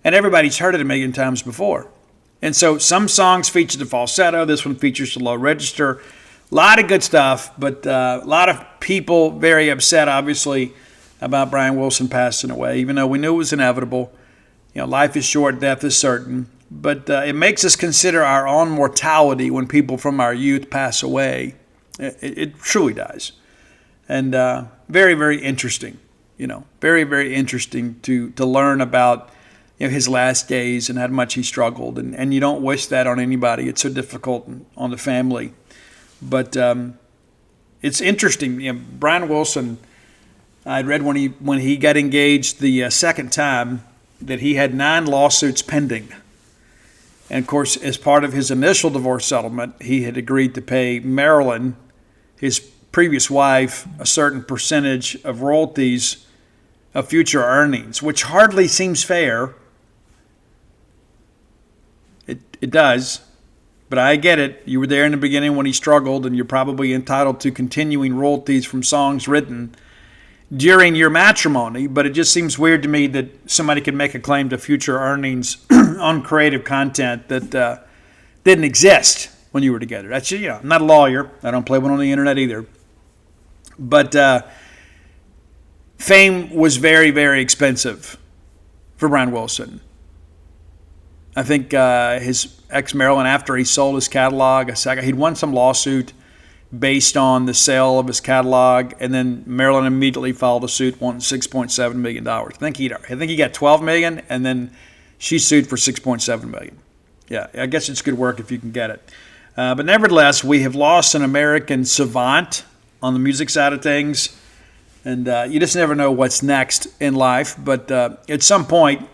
And everybody's heard it a million times before. And so some songs feature the falsetto. This one features the low register. A lot of good stuff, but a lot of people very upset, obviously, about Brian Wilson passing away, even though we knew it was inevitable. Life is short, death is certain. But it makes us consider our own mortality when people from our youth pass away. It truly does. And very, very interesting. Very, very interesting to learn about his last days and how much he struggled. And you don't wish that on anybody. It's so difficult on the family. But it's interesting. Brian Wilson, I'd read when he got engaged the second time that he had 9 lawsuits pending. And, of course, as part of his initial divorce settlement, he had agreed to pay Marilyn, his previous wife, a certain percentage of royalties of future earnings, which hardly seems fair. It does, but I get it. You were there in the beginning when he struggled, and you're probably entitled to continuing royalties from songs written during your matrimony, but it just seems weird to me that somebody could make a claim to future earnings on creative content that didn't exist when you were together. That's, I'm not a lawyer. I don't play one on the internet either. But fame was very, very expensive for Brian Wilson. I think his ex Marilyn, after he sold his catalog, he'd won some lawsuit based on the sale of his catalog, and then Marilyn immediately filed a suit wanting $6.7 million. I think he got $12 million, and then she sued for $6.7 million. Yeah, I guess it's good work if you can get it. But nevertheless, we have lost an American savant on the music side of things. And you just never know what's next in life. But at some point,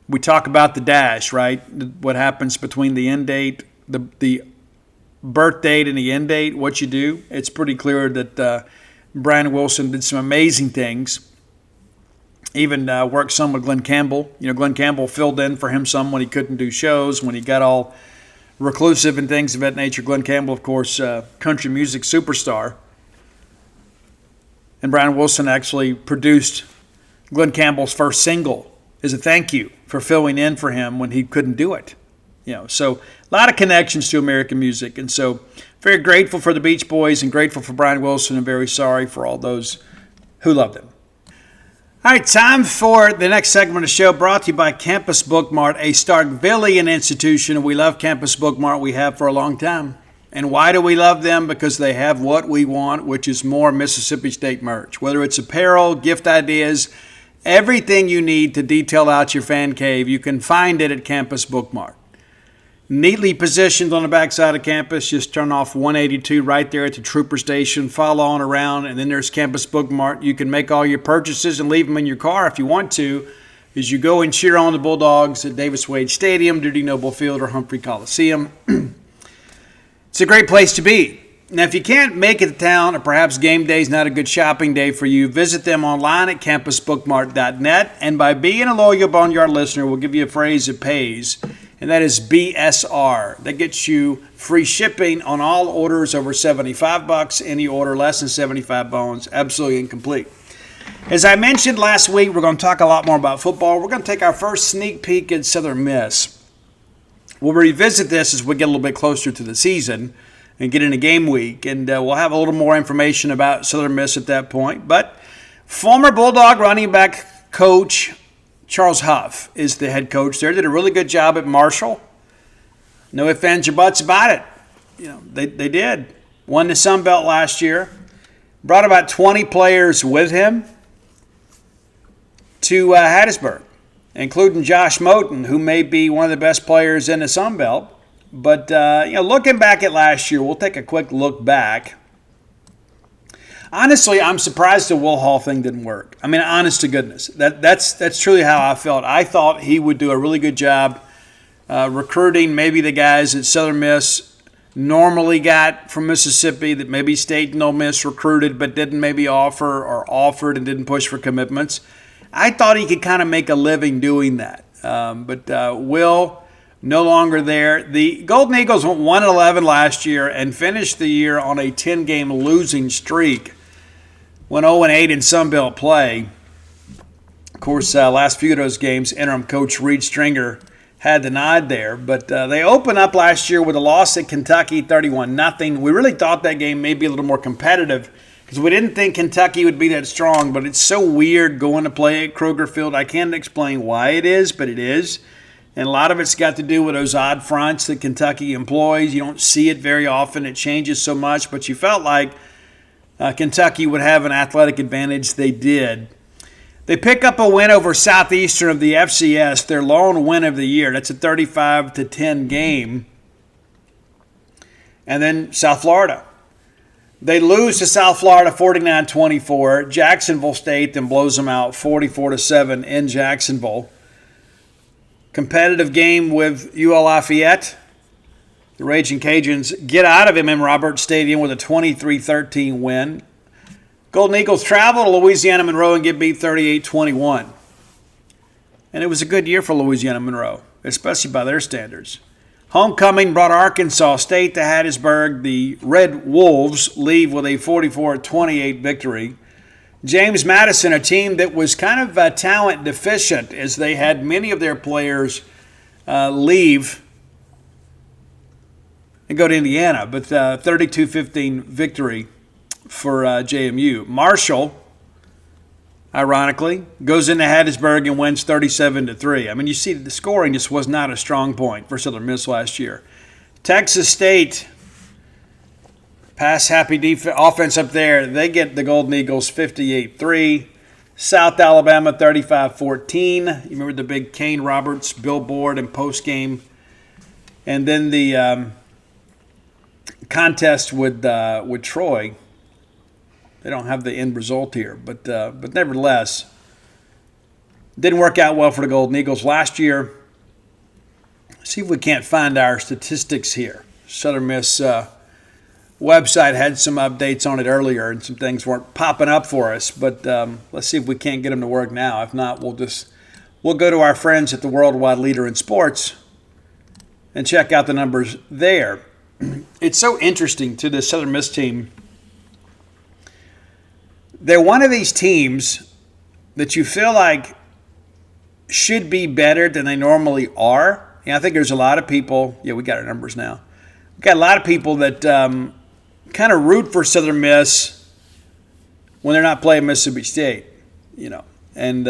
we talk about the dash, right? What happens between the end date, the birth date and the end date, what you do. It's pretty clear that Brian Wilson did some amazing things. Even worked some with Glenn Campbell. Glenn Campbell filled in for him some when he couldn't do shows, when he got all reclusive and things of that nature. Glenn Campbell, of course, country music superstar. And Brian Wilson actually produced Glenn Campbell's first single as a thank you for filling in for him when he couldn't do it. So a lot of connections to American music. And so very grateful for the Beach Boys and grateful for Brian Wilson and very sorry for all those who loved him. All right, time for the next segment of the show, brought to you by Campus Bookmart, a Starkvillian institution. We love Campus Bookmart. We have for a long time. And why do we love them? Because they have what we want, which is more Mississippi State merch. Whether it's apparel, gift ideas, everything you need to detail out your fan cave, you can find it at Campus Bookmart. Neatly positioned on the backside of campus. Just turn off 182 right there at the Trooper Station. Follow on around, and then there's Campus Bookmart. You can make all your purchases and leave them in your car if you want to, as you go and cheer on the Bulldogs at Davis Wade Stadium, Duty Noble Field, or Humphrey Coliseum. It's a great place to be. Now, if you can't make it to town, or perhaps game day is not a good shopping day for you, visit them online at campusbookmart.net. And by being a loyal Boneyard listener, we'll give you a phrase that pays, and that is BSR. That gets you free shipping on all orders over $75. Any order less than 75 bones, absolutely incomplete. As I mentioned last week, we're going to talk a lot more about football. We're going to take our first sneak peek at Southern Miss. We'll revisit this as we get a little bit closer to the season and get into game week, and we'll have a little more information about Southern Miss at that point. But former Bulldog running back coach Charles Huff is the head coach there. Did a really good job at Marshall. No ifs, ands, or buts about it. They did. Won the Sun Belt last year. Brought about 20 players with him to Hattiesburg, including Josh Moten, who may be one of the best players in the Sun Belt. But, looking back at last year, we'll take a quick look back. Honestly, I'm surprised the Will Hall thing didn't work. I mean, honest to goodness. That's truly how I felt. I thought he would do a really good job recruiting maybe the guys that Southern Miss normally got from Mississippi, that maybe State and Ole Miss recruited but didn't maybe offer, or offered and didn't push for commitments. I thought he could kind of make a living doing that. But Will, no longer there. The Golden Eagles went 1-11 last year and finished the year on a 10-game losing streak. Went 0-8 in Sun Belt play. Of course, last few of those games, interim coach Reed Stringer had the nod there. But they opened up last year with a loss at Kentucky, 31-0. We really thought that game may be a little more competitive because we didn't think Kentucky would be that strong. But it's so weird going to play at Kroger Field. I can't explain why it is, but it is. And a lot of it's got to do with those odd fronts that Kentucky employs. You don't see it very often. It changes so much. But you felt like Kentucky would have an athletic advantage. They did. They pick up a win over Southeastern of the FCS, their lone win of the year. That's a 35-10 game. And then South Florida. They lose to South Florida 49-24. Jacksonville State then blows them out 44-7 in Jacksonville. Competitive game with UL Lafayette. The Raging Cajuns get out of M.M. Roberts Stadium with a 23-13 win. Golden Eagles travel to Louisiana Monroe and get beat 38-21. And it was a good year for Louisiana Monroe, especially by their standards. Homecoming brought Arkansas State to Hattiesburg. The Red Wolves leave with a 44-28 victory. James Madison, a team that was kind of talent deficient as they had many of their players leave and go to Indiana, but 32-15 victory for JMU. Marshall, ironically, goes into Hattiesburg and wins 37-3. I mean, you see the scoring just was not a strong point for Southern Miss last year. Texas State, pass-happy offense up there. They get the Golden Eagles 58-3. South Alabama 35-14. You remember the big Kane Roberts billboard and postgame. And then the contest with Troy. They don't have the end result here, but nevertheless, didn't work out well for the Golden Eagles last year. See if we can't find our statistics here. Southern Miss website had some updates on it earlier, and some things weren't popping up for us. But let's see if we can't get them to work now. If not, we'll go to our friends at the Worldwide Leader in Sports and check out the numbers there. It's so interesting to the Southern Miss team. They're one of these teams that you feel like should be better than they normally are. I think there's a lot of people. Yeah, we got our numbers now. We got a lot of people that kind of root for Southern Miss when they're not playing Mississippi State, and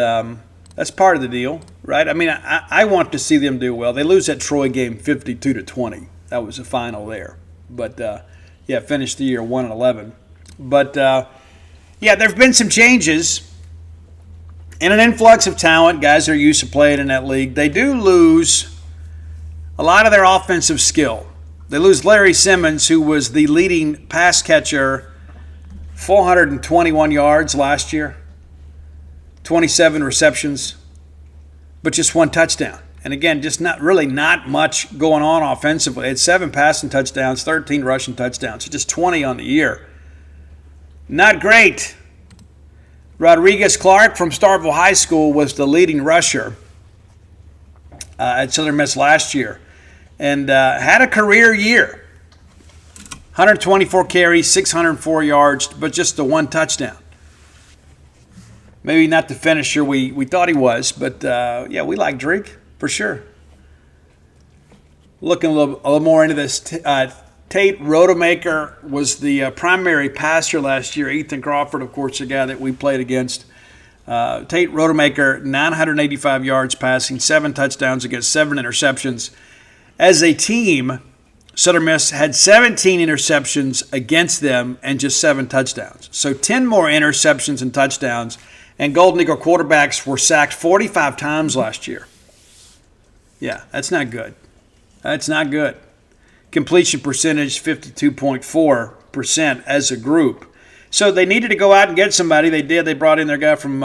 that's part of the deal, right? I mean, I want to see them do well. They lose that Troy game 52-20. That was the final there, but finished the year 1-11. But there have been some changes and an influx of talent. Guys that are used to playing in that league. They do lose a lot of their offensive skill. They lose Larry Simmons, who was the leading pass catcher, 421 yards last year, 27 receptions, but just one touchdown. And again, just not much going on offensively. They had 7 passing touchdowns, 13 rushing touchdowns, so just 20 on the year. Not great. Rodriguez Clark from Starkville High School was the leading rusher at Southern Miss last year, and had a career year. 124 carries, 604 yards, but just the one touchdown. Maybe not the finisher we thought he was, but we like Drake for sure. Looking a little more into this, Tate Rodemaker was the primary passer last year. Ethan Crawford, of course, the guy that we played against. Tate Rodemaker, 985 yards passing, 7 touchdowns against 7 interceptions. As a team, Southern Miss had 17 interceptions against them and just 7 touchdowns. So 10 more interceptions and touchdowns. And Golden Eagle quarterbacks were sacked 45 times last year. Yeah, that's not good. That's not good. Completion percentage, 52.4% as a group. So they needed to go out and get somebody. They did. They brought in their guy from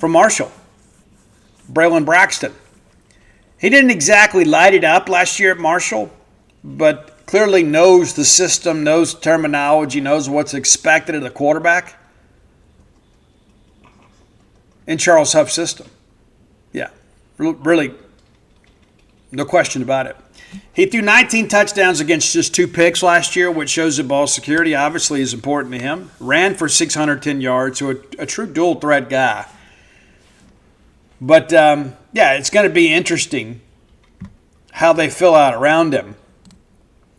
Marshall, Braylon Braxton. He didn't exactly light it up last year at Marshall, but clearly knows the system, knows terminology, knows what's expected of the quarterback in Charles Huff's system. Yeah, really, no question about it. He threw 19 touchdowns against just 2 picks last year, which shows that ball security obviously is important to him. Ran for 610 yards, so a true dual-threat guy. But, it's going to be interesting how they fill out around him.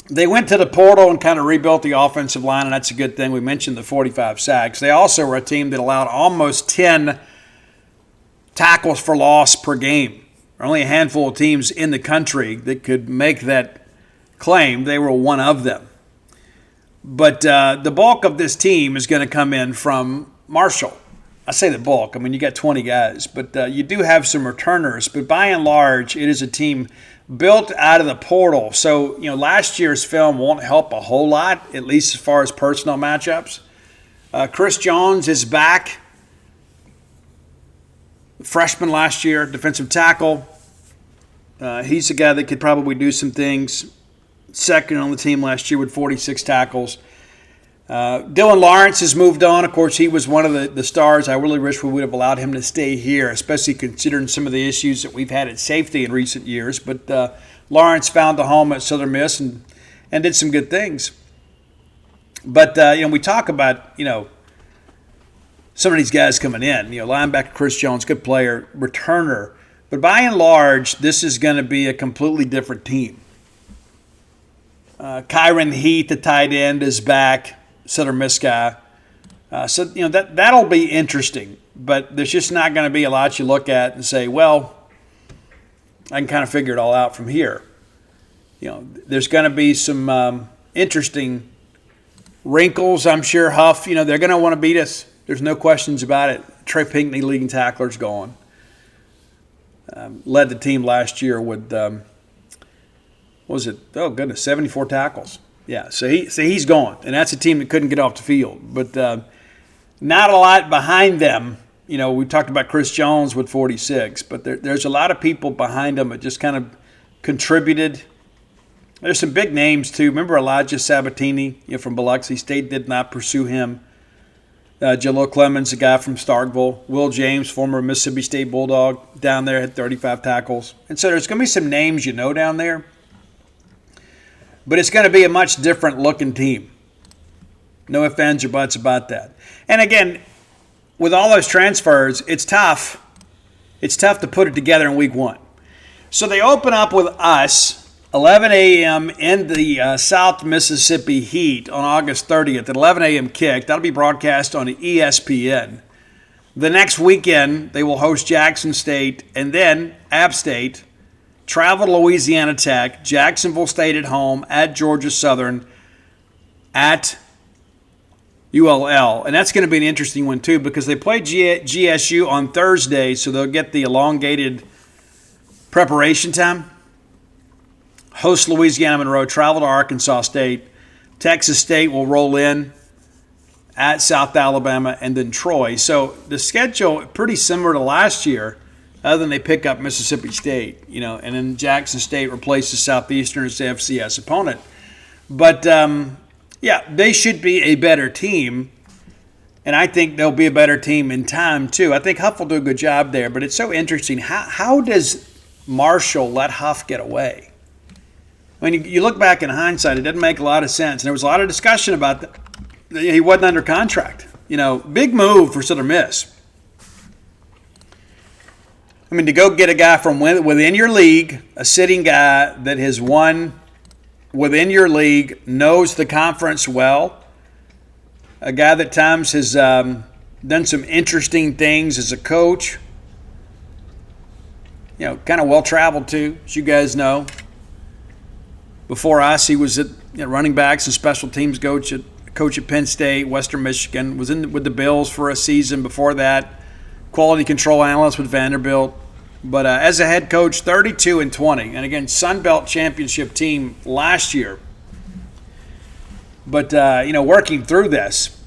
They went to the portal and kind of rebuilt the offensive line, and that's a good thing. We mentioned the 45 sacks. They also were a team that allowed almost 10 tackles for loss per game. There are only a handful of teams in the country that could make that claim. They were one of them. But the bulk of this team is going to come in from Marshall. I say the bulk. I mean, you got 20 guys, but you do have some returners. But by and large, it is a team built out of the portal. So, last year's film won't help a whole lot, at least as far as personal matchups. Chris Jones is back. Freshman last year, defensive tackle. He's a guy that could probably do some things. Second on the team last year with 46 tackles. Dylan Lawrence has moved on. Of course, he was one of the stars. I really wish we would have allowed him to stay here, especially considering some of the issues that we've had at safety in recent years. But Lawrence found a home at Southern Miss and did some good things. But, we talk about, some of these guys coming in. Linebacker Chris Jones, good player, returner. But by and large, this is going to be a completely different team. Kyron Heath, the tight end, is back. Southern Miss guy. That'll be interesting. But there's just not going to be a lot you look at and say, well, I can kind of figure it all out from here. There's going to be some interesting wrinkles, I'm sure. Huff, they're going to want to beat us. There's no questions about it. Trey Pinckney, leading tackler's gone. Led the team last year with what was it? Oh, goodness, 74 tackles. Yeah, so he's gone, and that's a team that couldn't get off the field. But not a lot behind them. You know, we talked about Chris Jones with 46, but there's a lot of people behind them that just kind of contributed. There's some big names, too. Remember Elijah Sabatini, from Biloxi State, did not pursue him. Jalil Clemens, a guy from Starkville. Will James, former Mississippi State Bulldog, down there, had 35 tackles. And so there's going to be some names down there. But it's going to be a much different looking team. No ifs, ands, or buts about that. And again, with all those transfers, it's tough. It's tough to put it together in week one. So they open up with us, 11 a.m. in the South Mississippi heat on August 30th, at 11 a.m. kick. That'll be broadcast on ESPN. The next weekend, they will host Jackson State and then App State, travel to Louisiana Tech, Jacksonville State at home, at Georgia Southern, at ULL. And that's going to be an interesting one, too, because they play GSU on Thursday, so they'll get the elongated preparation time. Host Louisiana Monroe, travel to Arkansas State. Texas State will roll in at South Alabama and then Troy. So the schedule pretty similar to last year, other than they pick up Mississippi State, and then Jackson State replaces Southeastern as the FCS opponent. But, they should be a better team, and I think they'll be a better team in time, too. I think Huff will do a good job there, but it's so interesting. How does Marshall let Huff get away? I mean, you look back in hindsight, it doesn't make a lot of sense. And there was a lot of discussion about that. He wasn't under contract. Big move for Southern Miss. I mean, to go get a guy from within your league, a sitting guy that has won within your league, knows the conference well, a guy that at times has done some interesting things as a coach, kind of well-traveled too, as you guys know. Before us, he was at running backs and special teams coach at Penn State, Western Michigan, was with the Bills for a season before that. Quality control analyst with Vanderbilt. But as a head coach, 32-20. And again, Sun Belt championship team last year. But, working through this,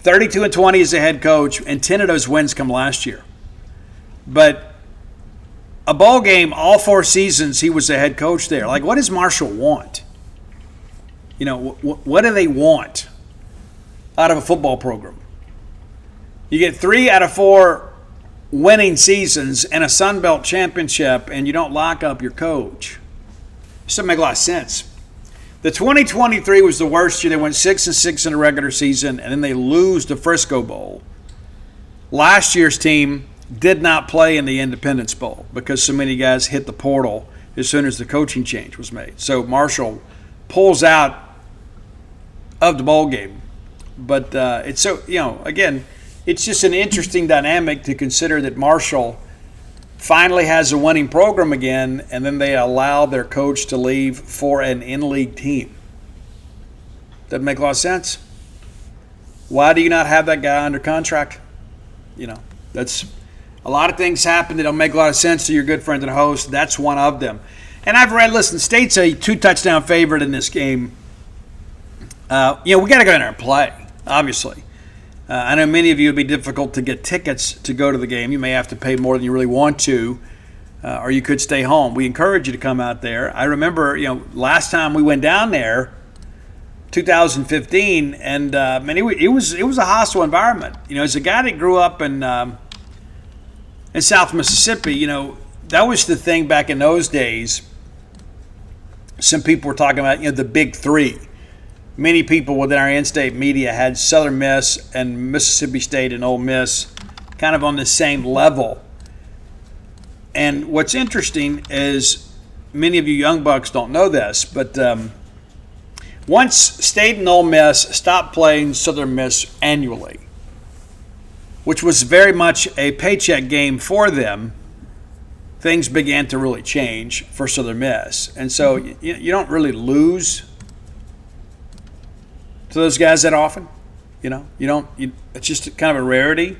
32-20 as a head coach, and 10 of those wins come last year. But a bowl game, all 4 seasons, he was the head coach there. Like, what does Marshall want? What do they want out of a football program? You get 3 out of 4 winning seasons and a Sun Belt championship, and you don't lock up your coach. It doesn't make a lot of sense. The 2023 was the worst year. They went 6-6 in the regular season, and then they lose the Frisco Bowl. Last year's team did not play in the Independence Bowl because so many guys hit the portal as soon as the coaching change was made. So Marshall pulls out of the bowl game. But it's so, again, it's just an interesting dynamic to consider that Marshall finally has a winning program again, and then they allow their coach to leave for an in-league team. Doesn't make a lot of sense. Why do you not have that guy under contract? That's a lot of things happen that don't make a lot of sense to your good friend and host. That's one of them. And I've read, listen, State's a 2-touchdown favorite in this game. We got to go in there and play, obviously. I know many of you, it would be difficult to get tickets to go to the game. You may have to pay more than you really want to, or you could stay home. We encourage you to come out there. I remember, last time we went down there, 2015, and it was a hostile environment. As a guy that grew up in South Mississippi, that was the thing back in those days. Some people were talking about, the big 3. Many people within our in-state media had Southern Miss and Mississippi State and Ole Miss kind of on the same level. And what's interesting is many of you young bucks don't know this, but once State and Ole Miss stopped playing Southern Miss annually, which was very much a paycheck game for them, things began to really change for Southern Miss. And so you don't really lose to those guys that often. It's just kind of a rarity.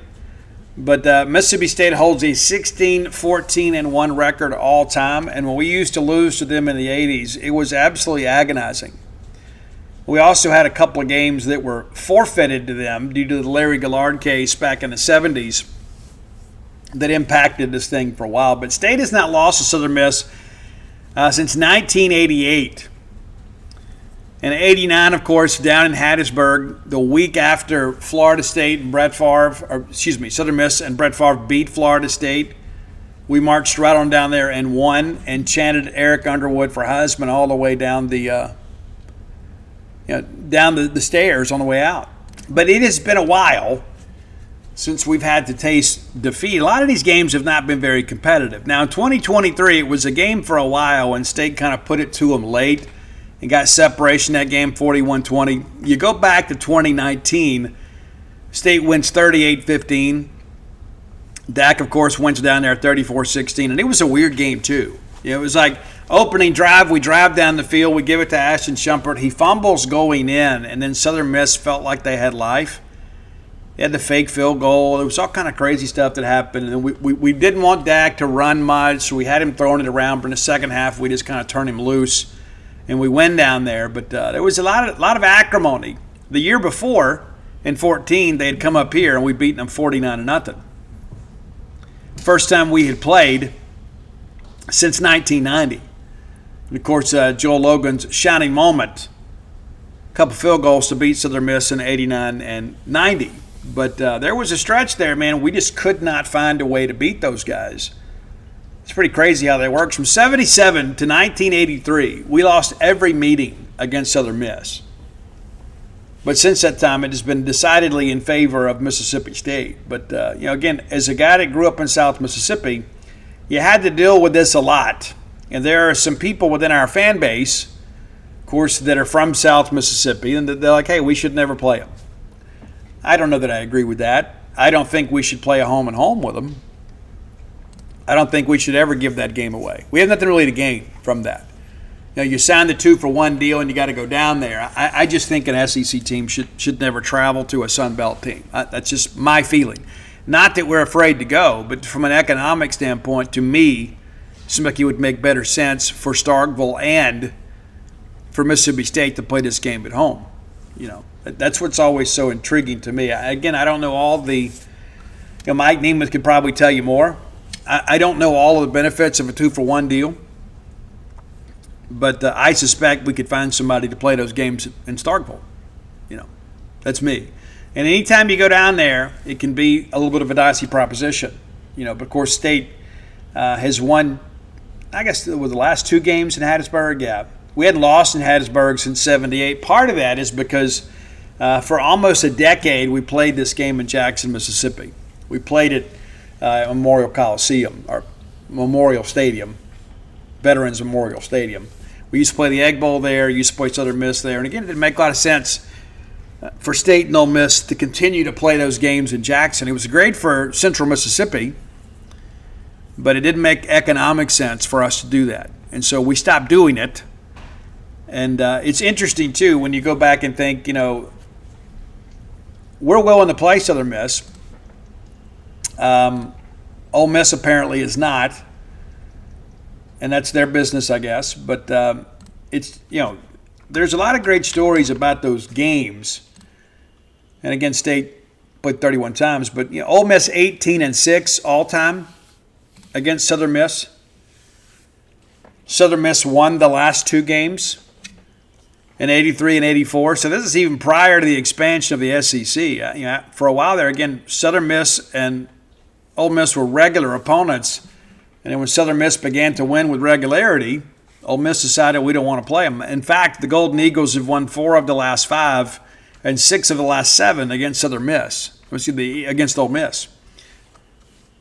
But Mississippi State holds a 16-14-1 record all time, and when we used to lose to them in the 80s, it was absolutely agonizing. We also had a couple of games that were forfeited to them due to the Larry Gillard case back in the 70s that impacted this thing for a while. But State has not lost to Southern Miss since 1988. And 89, of course, down in Hattiesburg, the week after Florida State and Southern Miss and Brett Favre beat Florida State, we marched right on down there and won and chanted Eric Underwood for Heisman all the way down the stairs on the way out. But it has been a while since we've had to taste defeat. A lot of these games have not been very competitive. Now, in 2023, it was a game for a while, and State kind of put it to them late and got separation that game, 41-20. You go back to 2019, State wins 38-15. Dak, of course, wins down there 34-16, and it was a weird game, too. It was like opening drive, we drive down the field, we give it to Ashton Shumpert. He fumbles going in, and then Southern Miss felt like they had life. They had the fake field goal. There was all kind of crazy stuff that happened, and we didn't want Dak to run much, so we had him throwing it around. But in the second half, we just kind of turned him loose. And we win down there, but there was a lot of acrimony. The year before, in 14, they had come up here and we beat them 49-0. First time we had played since 1990. And of course, Joel Logan's shining moment, a couple field goals to beat Southern Miss in 89 and 90. But there was a stretch there, man. We just could not find a way to beat those guys. It's pretty crazy how that works. From 77 to 1983, we lost every meeting against Southern Miss. But since that time, it has been decidedly in favor of Mississippi State. But, again, as a guy that grew up in South Mississippi, you had to deal with this a lot. And there are some people within our fan base, of course, that are from South Mississippi, and they're like, hey, we should never play them. I don't know that I agree with that. I don't think we should play a home-and-home with them. I don't think we should ever give that game away. We have nothing really to gain from that. You signed the 2-for-1 deal and you got to go down there. I just think an SEC team should never travel to a Sun Belt team. That's just my feeling. Not that we're afraid to go, but from an economic standpoint, to me, it seems like it would make better sense for Starkville and for Mississippi State to play this game at home. That's what's always so intriguing to me. Again, I don't know all the Mike Nemeth could probably tell you more. I don't know all of the benefits of a 2-for-1 deal, but I suspect we could find somebody to play those games in Starkville. That's me. And anytime you go down there, it can be a little bit of a dicey proposition. But of course, State has won, I guess, with the last 2 games in Hattiesburg. Yeah, we hadn't lost in Hattiesburg since '78. Part of that is because for almost a decade we played this game in Jackson, Mississippi. We played it. Memorial Coliseum, or Memorial Stadium, Veterans Memorial Stadium. We used to play the Egg Bowl there, used to play Southern Miss there, and again, it didn't make a lot of sense for State and Ole Miss to continue to play those games in Jackson. It was great for Central Mississippi, but it didn't make economic sense for us to do that, and so we stopped doing it. And it's interesting, too, when you go back and think, we're willing to play Southern Miss. Ole Miss apparently is not, and that's their business, I guess. But it's there's a lot of great stories about those games. And again, State played 31 times, but Ole Miss 18-6 all time against Southern Miss. Southern Miss won the last 2 games in 83 and 84. So this is even prior to the expansion of the SEC. For a while there, again, Southern Miss and Ole Miss were regular opponents, and then when Southern Miss began to win with regularity, Ole Miss decided we don't want to play them. In fact, the Golden Eagles have won 4 of the last 5 and 6 of the last 7 against Southern Miss. Against Ole Miss.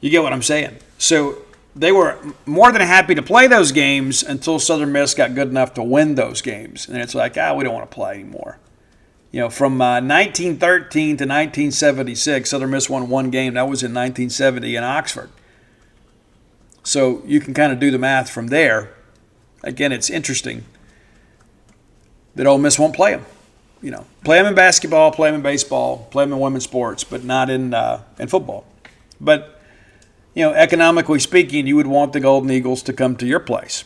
You get what I'm saying? So they were more than happy to play those games until Southern Miss got good enough to win those games, and it's like, we don't want to play anymore. From 1913 to 1976, Southern Miss won 1 game. That was in 1970 in Oxford. So you can kind of do the math from there. Again, it's interesting that Ole Miss won't play them. Play them in basketball, play them in baseball, play them in women's sports, but not in football. But, economically speaking, you would want the Golden Eagles to come to your place.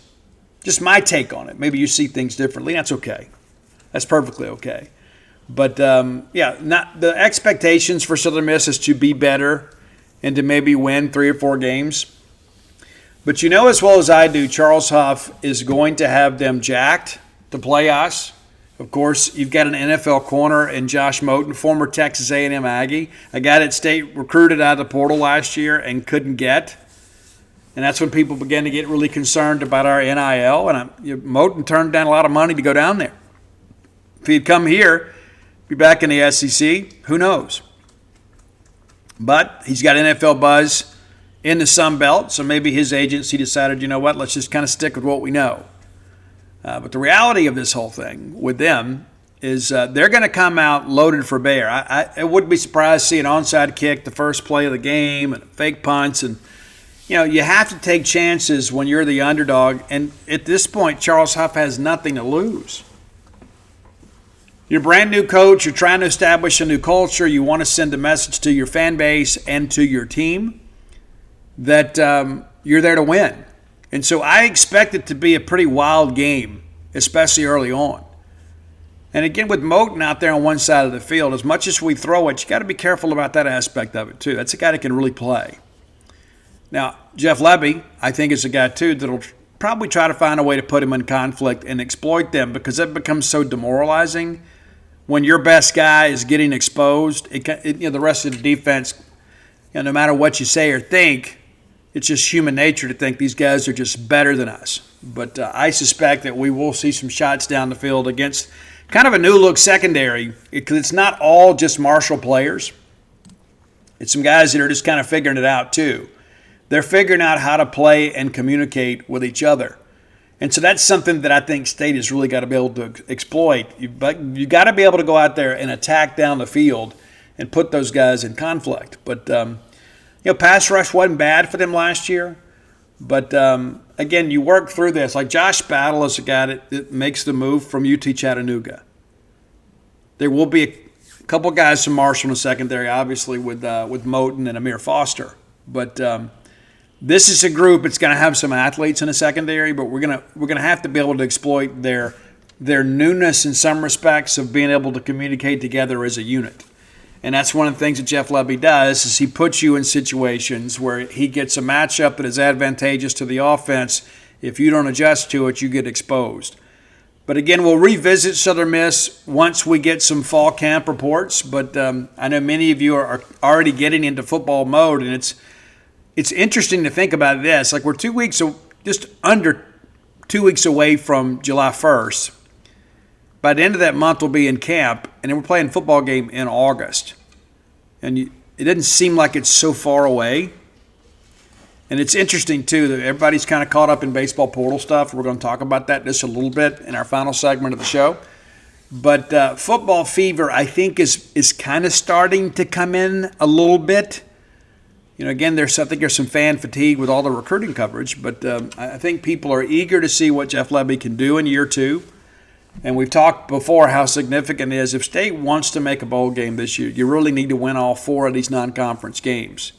Just my take on it. Maybe you see things differently. That's okay. That's perfectly okay. But, not the expectations for Southern Miss is to be better and to maybe win 3 or 4 games. But you know as well as I do, Charles Huff is going to have them jacked to play us. Of course, you've got an NFL corner in Josh Moten, former Texas A&M Aggie, a guy that State recruited out of the portal last year and couldn't get. And that's when people began to get really concerned about our NIL. And Moten turned down a lot of money to go down there. If he'd come here, be back in the SEC, who knows? But he's got NFL buzz in the Sun Belt, so maybe his agency decided, let's just kind of stick with what we know. But the reality of this whole thing with them is they're going to come out loaded for bear. I wouldn't be surprised to see an onside kick the first play of the game and fake punts. And, you have to take chances when you're the underdog. And at this point, Charles Huff has nothing to lose. You're a brand new coach. You're trying to establish a new culture. You want to send a message to your fan base and to your team that you're there to win. And so I expect it to be a pretty wild game, especially early on. And again, with Moten out there on one side of the field, as much as we throw it, you got to be careful about that aspect of it too. That's a guy that can really play. Now, Jeff Lebby, I think, is a guy too that'll probably try to find a way to put him in conflict and exploit them, because it becomes so demoralizing when your best guy is getting exposed. The rest of the defense, no matter what you say or think, it's just human nature to think these guys are just better than us. But I suspect that we will see some shots down the field against kind of a new-look secondary, because it's not all just Marshall players. It's some guys that are just kind of figuring it out too. They're figuring out how to play and communicate with each other. And so that's something that I think State has really got to be able to exploit. You've got to be able to go out there and attack down the field and put those guys in conflict. But pass rush wasn't bad for them last year. But, again, you work through this. Like Josh Battle is a guy that makes the move from UT Chattanooga. There will be a couple guys from Marshall in the secondary, obviously, with Moten and Amir Foster. But this is a group that's going to have some athletes in the secondary, but we're gonna have to be able to exploit their newness in some respects of being able to communicate together as a unit. And that's one of the things that Jeff Lebby does, is he puts you in situations where he gets a matchup that is advantageous to the offense. If you don't adjust to it, you get exposed. But again, we'll revisit Southern Miss once we get some fall camp reports. But I know many of you are already getting into football mode, and it's interesting to think about this. Like, we're just under 2 weeks away from July 1st. By the end of that month, we'll be in camp, and then we're playing a football game in August. And it doesn't seem like it's so far away. And it's interesting, too, that everybody's kind of caught up in baseball portal stuff. We're going to talk about that just a little bit in our final segment of the show. But football fever, I think, is kind of starting to come in a little bit. Again, I think there's some fan fatigue with all the recruiting coverage. But I think people are eager to see what Jeff Lebby can do in year 2. And we've talked before how significant it is. If State wants to make a bowl game this year, you really need to win all 4 of these non-conference games.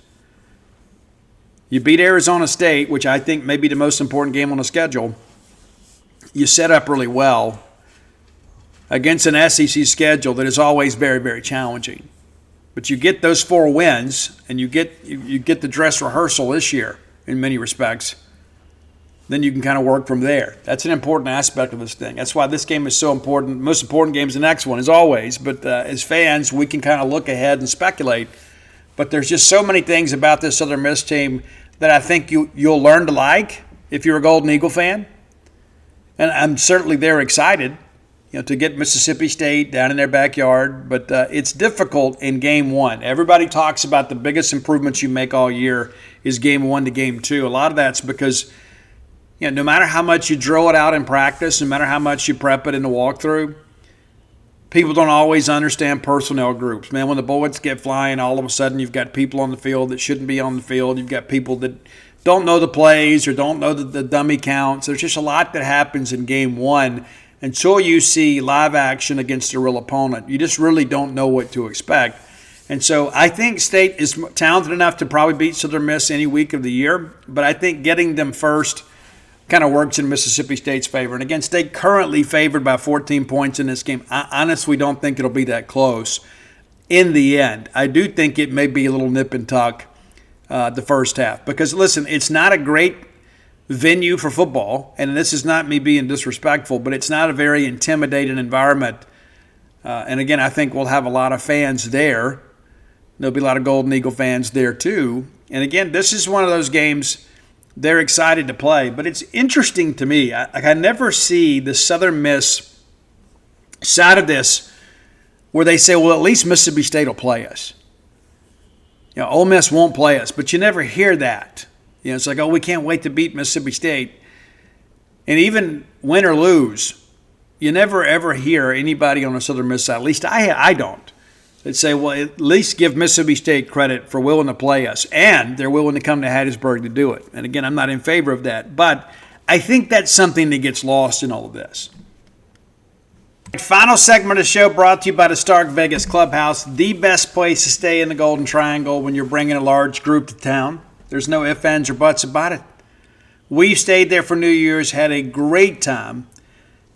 You beat Arizona State, which I think may be the most important game on the schedule. You set up really well against an SEC schedule that is always very, very challenging. But you get those 4 wins, and you get the dress rehearsal this year in many respects. Then you can kind of work from there. That's an important aspect of this thing. That's why this game is so important. The most important game is the next one, as always. But as fans, we can kind of look ahead and speculate. But there's just so many things about this Southern Miss team that I think you'll learn to like if you're a Golden Eagle fan. And I'm certainly there excited, to get Mississippi State down in their backyard. But it's difficult in game 1. Everybody talks about the biggest improvements you make all year is game 1 to game 2. A lot of that's because no matter how much you drill it out in practice, no matter how much you prep it in the walkthrough, people don't always understand personnel groups. Man, when the bullets get flying, all of a sudden you've got people on the field that shouldn't be on the field. You've got people that don't know the plays or don't know the dummy counts. There's just a lot that happens in game 1 until you see live action against a real opponent. You just really don't know what to expect. And so I think State is talented enough to probably beat Southern Miss any week of the year, but I think getting them first kind of works in Mississippi State's favor. And again, State currently favored by 14 points in this game. I honestly don't think it'll be that close in the end. I do think it may be a little nip and tuck the first half. Because, listen, it's not a great venue for football, and this is not me being disrespectful, but it's not a very intimidating environment. And, again, I think we'll have a lot of fans there. There'll be a lot of Golden Eagle fans there too. And, again, this is one of those games they're excited to play. But it's interesting to me. I never see the Southern Miss side of this where they say, well, at least Mississippi State will play us. Ole Miss won't play us. But you never hear that. It's like, oh, we can't wait to beat Mississippi State. And even win or lose, you never, ever hear anybody on the Southern Miss side, at least I don't, that say, well, at least give Mississippi State credit for willing to play us. And they're willing to come to Hattiesburg to do it. And, again, I'm not in favor of that. But I think that's something that gets lost in all of this. Final segment of the show brought to you by the Stark Vegas Clubhouse, the best place to stay in the Golden Triangle when you're bringing a large group to town. There's no ifs, ands, or buts about it. We stayed there for New Year's, had a great time,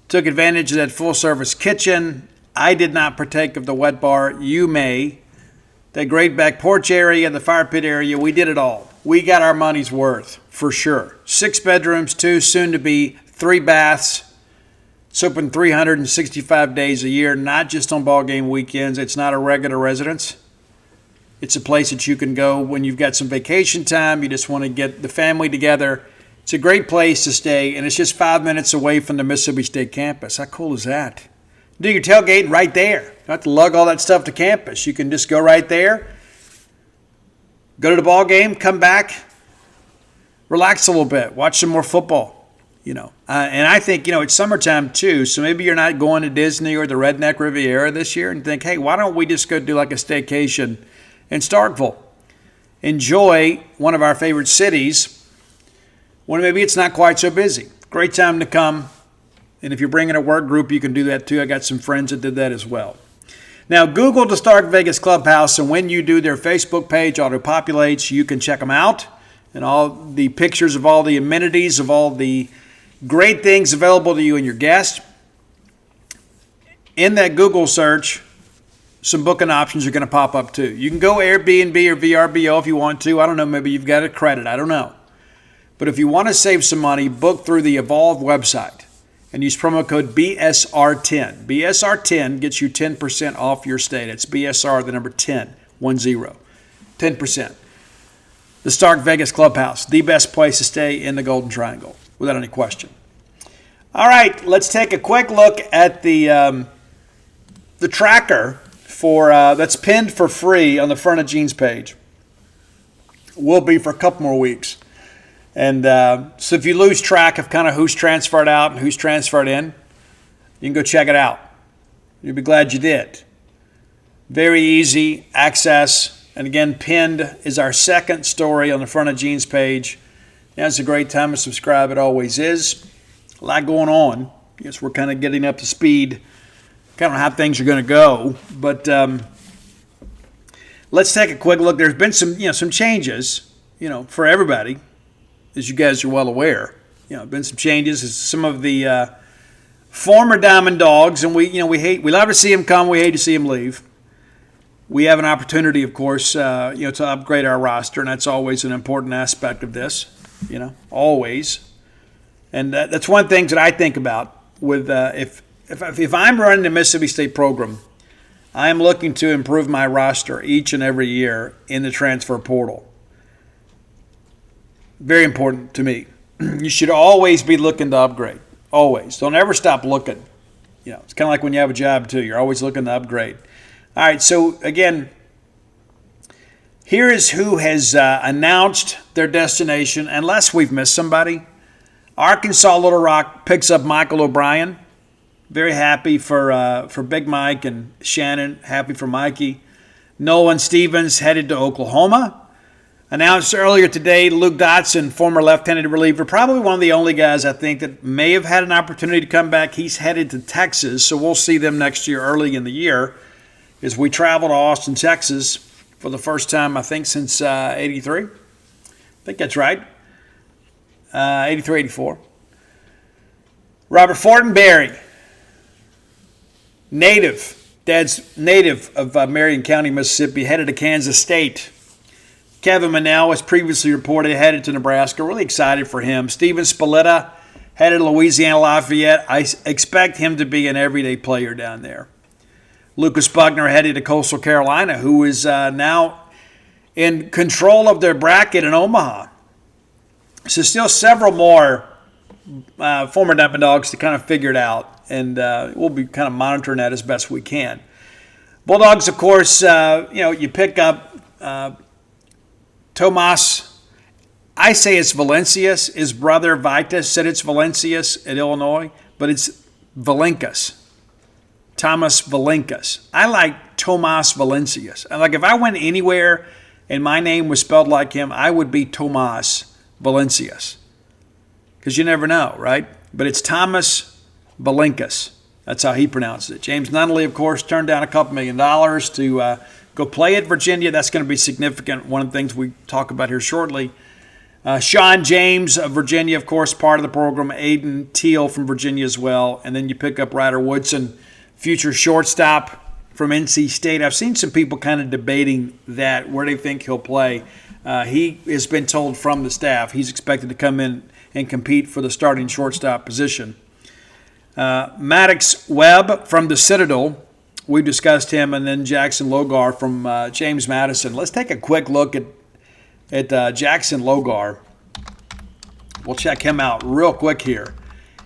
took advantage of that full-service kitchen. I did not partake of the wet bar. You may. That great back porch area, the fire pit area, we did it all. We got our money's worth, for sure. 6 bedrooms, 2, soon to be 3 baths. It's open 365 days a year, not just on ball game weekends. It's not a regular residence. It's a place that you can go when you've got some vacation time. You just want to get the family together. It's a great place to stay, and it's just 5 minutes away from the Mississippi State campus. How cool is that? Do your tailgating right there. You don't have to lug all that stuff to campus. You can just go right there, go to the ball game, come back, relax a little bit, watch some more football. And I think, it's summertime too, so maybe you're not going to Disney or the Redneck Riviera this year and think, hey, why don't we just go do like a staycation in Starkville? Enjoy one of our favorite cities when maybe it's not quite so busy. Great time to come. And if you're bringing a work group, you can do that too. I got some friends that did that as well. Now, Google the Stark Vegas Clubhouse, and when you do, their Facebook page auto-populates. You can check them out and all the pictures of all the amenities, of all the great things available to you and your guests. In that Google search, some booking options are going to pop up too. You can go Airbnb or VRBO if you want to. I don't know, maybe you've got a credit. I don't know. But if you want to save some money, book through the Evolve website and use promo code BSR10. BSR10 gets you 10% off your stay. That's BSR, the number 10, 10%. The Stark Vegas Clubhouse, the best place to stay in the Golden Triangle, without any question. All right, let's take a quick look at the tracker for that's pinned for free on the front of Gene's page. Will be for a couple more weeks. And so if you lose track of kind of who's transferred out and who's transferred in, you can go check it out. You'll be glad you did. Very easy access. And again, pinned is our second story on the front of Gene's page. Now it's a great time to subscribe. It always is. A lot going on. Yes, we're kind of getting up to speed. Kind of how things are going to go. But let's take a quick look. There's been some changes, for everybody, as you guys are well aware. Been some changes. Some of the former Diamond Dogs, and we love to see them come. We hate to see them leave. We have an opportunity, of course, to upgrade our roster, and that's always an important aspect of this, always. And that's one thing that I think about with if I'm running the Mississippi State program, I am looking to improve my roster each and every year in the transfer portal. Very important to me. You should always be looking to upgrade. Always. Don't ever stop looking. It's kind of like when you have a job, too. You're always looking to upgrade. All right, so again, here is who has announced their destination, unless we've missed somebody. Arkansas Little Rock picks up Michael O'Brien. Very happy for Big Mike and Shannon. Happy for Mikey. Nolan Stevens headed to Oklahoma. Announced earlier today, Luke Dotson, former left-handed reliever, probably one of the only guys I think that may have had an opportunity to come back. He's headed to Texas, so we'll see them next year, early in the year. as we travel to Austin, Texas for the first time, I think, since 83. I think that's right. 83, 84. Robert Fortenberry, dad's native of Marion County, Mississippi, headed to Kansas State. Kevin Monell, as previously reported, headed to Nebraska. Really excited for him. Steven Spalletta headed to Louisiana Lafayette. I expect him to be an everyday player down there. Lucas Buckner headed to Coastal Carolina, who is now in control of their bracket in Omaha. So still several more former Diamond Dogs to kind of figure it out, and we'll be kind of monitoring that as best we can. Bulldogs, of course, you pick up Tomas. I say it's Valencius. His brother Vitas said it's Valencius at Illinois, but it's Valenkas. Thomas Valenkas. I like Tomas Valencius. Like if I went anywhere and my name was spelled like him, I would be Tomas Valencius. Because you never know, right? But it's Thomas Valenkas. That's how he pronounces it. James Nunnally, of course, turned down a couple $1 million to go play at Virginia. That's going to be significant. One of the things we talk about here shortly. Sean James of Virginia, of course, part of the program. Aiden Teal from Virginia as well. And then you pick up Ryder Woodson, future shortstop from NC State. I've seen some people kind of debating that, where they think he'll play. He has been told from the staff he's expected to come in and compete for the starting shortstop position. Maddox Webb from the Citadel. We've discussed him. And then Jackson Logar from James Madison. Let's take a quick look at Jackson Logar. We'll check him out real quick here.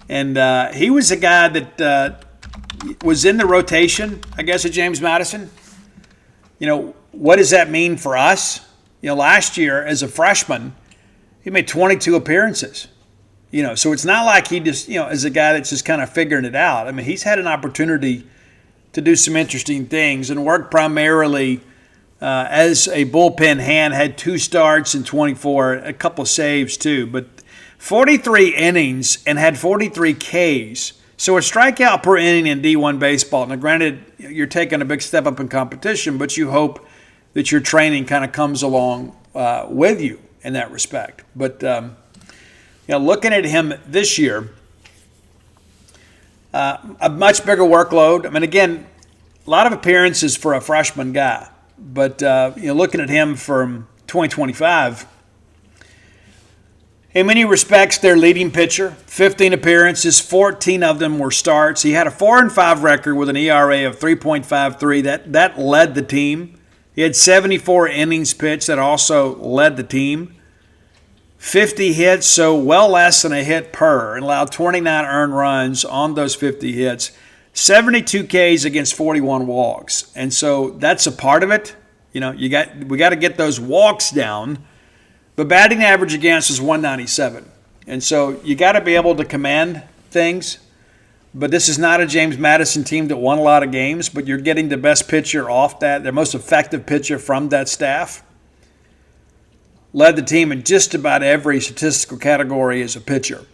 And he was a guy that was in the rotation, I guess, at James Madison. What does that mean for us? Last year as a freshman, he made 22 appearances. So it's not like he just, is a guy that's just kind of figuring it out. I mean, he's had an opportunity to do some interesting things and work primarily as a bullpen hand, had 2 starts in 24, a couple of saves too, but 43 innings and had 43 Ks. So a strikeout per inning in D1 baseball. Now, granted, you're taking a big step up in competition, but you hope that your training kind of comes along with you in that respect. But looking at him this year, a much bigger workload. I mean, again, a lot of appearances for a freshman guy. But looking at him from 2025, in many respects, their leading pitcher, 15 appearances, 14 of them were starts. He had a 4-5 record with an ERA of 3.53. That led the team. He had 74 innings pitched. That also led the team. 50 hits, so well less than a hit per, and allowed 29 earned runs on those 50 hits. 72 Ks against 41 walks. And so that's a part of it. We got to get those walks down. But batting average against is 197. And so you got to be able to command things. But this is not a James Madison team that won a lot of games, but you're getting the best pitcher off that, their most effective pitcher from that staff. Led the team in just about every statistical category as a pitcher.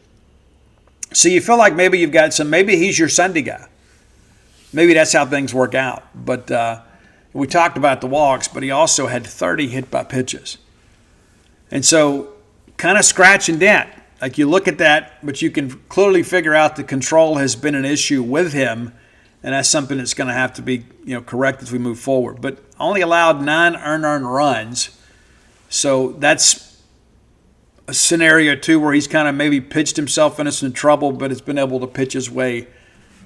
So you feel like maybe you've got maybe he's your Sunday guy. Maybe that's how things work out. But we talked about the walks, but he also had 30 hit by pitches. And so kind of scratch and dent. Like you look at that, but you can clearly figure out the control has been an issue with him, and that's something that's going to have to be corrected as we move forward. But only allowed 9 earned runs. So that's a scenario, too, where he's kind of maybe pitched himself into some trouble, but has been able to pitch his way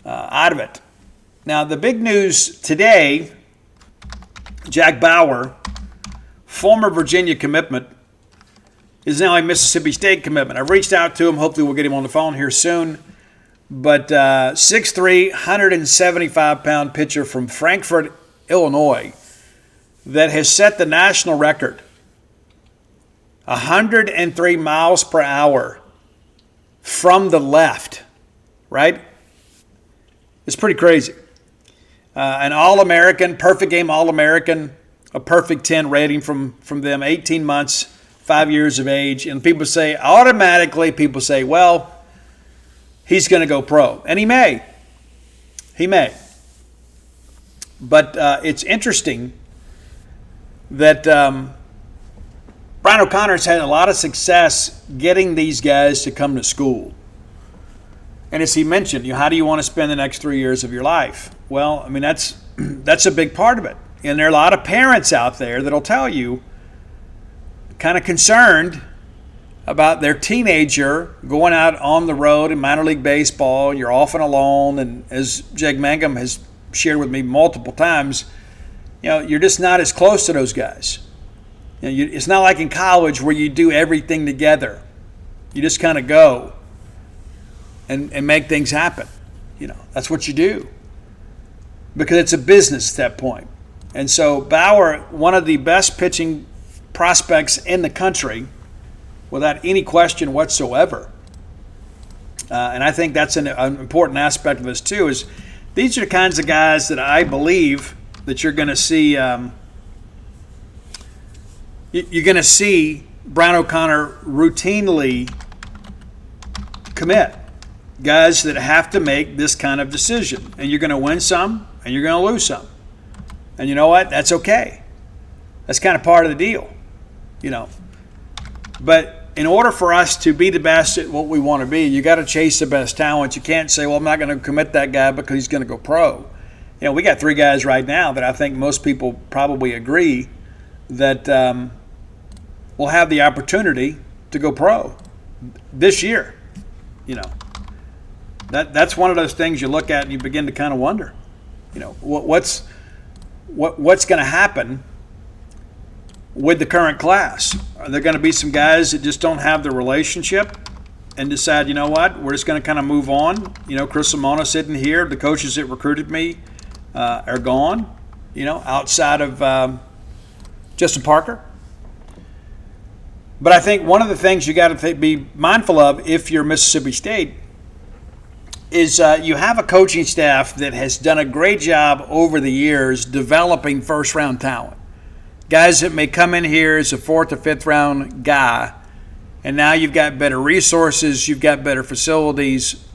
out of it. Now, the big news today, Jack Bauer, former Virginia commitment, is now a Mississippi State commitment. I've reached out to him. Hopefully we'll get him on the phone here soon. But 6'3", 175-pound pitcher from Frankfort, Illinois, that has set the national record. 103 miles per hour from the left, right? It's pretty crazy. An All-American, perfect game All-American, a perfect 10 rating from them, 18 months, 5 years of age. And people say, well, he's going to go pro. And he may. He may. But it's interesting that Brian O'Connor's had a lot of success getting these guys to come to school. And as he mentioned, how do you want to spend the next 3 years of your life? Well, I mean, that's a big part of it. And there are a lot of parents out there that'll tell you, kind of concerned about their teenager going out on the road in minor league baseball. You're often alone. And as Jake Mangum has shared with me multiple times, you're just not as close to those guys. It's not like in college where you do everything together. You just kind of go and make things happen. That's what you do, because it's a business at that point. And so Bauer, one of the best pitching prospects in the country, without any question whatsoever. And I think that's an important aspect of this too, is these are the kinds of guys that I believe that you're going to see. You're going to see Brian O'Connor routinely commit guys that have to make this kind of decision. And you're going to win some and you're going to lose some. And you know what? That's okay. That's kind of part of the deal, But in order for us to be the best at what we want to be, you got to chase the best talent. You can't say, well, I'm not going to commit that guy because he's going to go pro. We got 3 guys right now that I think most people probably agree that will have the opportunity to go pro this year. That's one of those things you look at and you begin to kind of wonder, what's going to happen with the current class. Are there going to be some guys that just don't have the relationship and decide, you know what, we're just going to kind of move on? Chris Simona sitting here, the coaches that recruited me are gone, outside of Justin Parker. But I think one of the things you got to be mindful of if you're Mississippi State is you have a coaching staff that has done a great job over the years developing first-round talent. Guys that may come in here as a 4th or 5th round guy, and now you've got better resources, you've got better facilities.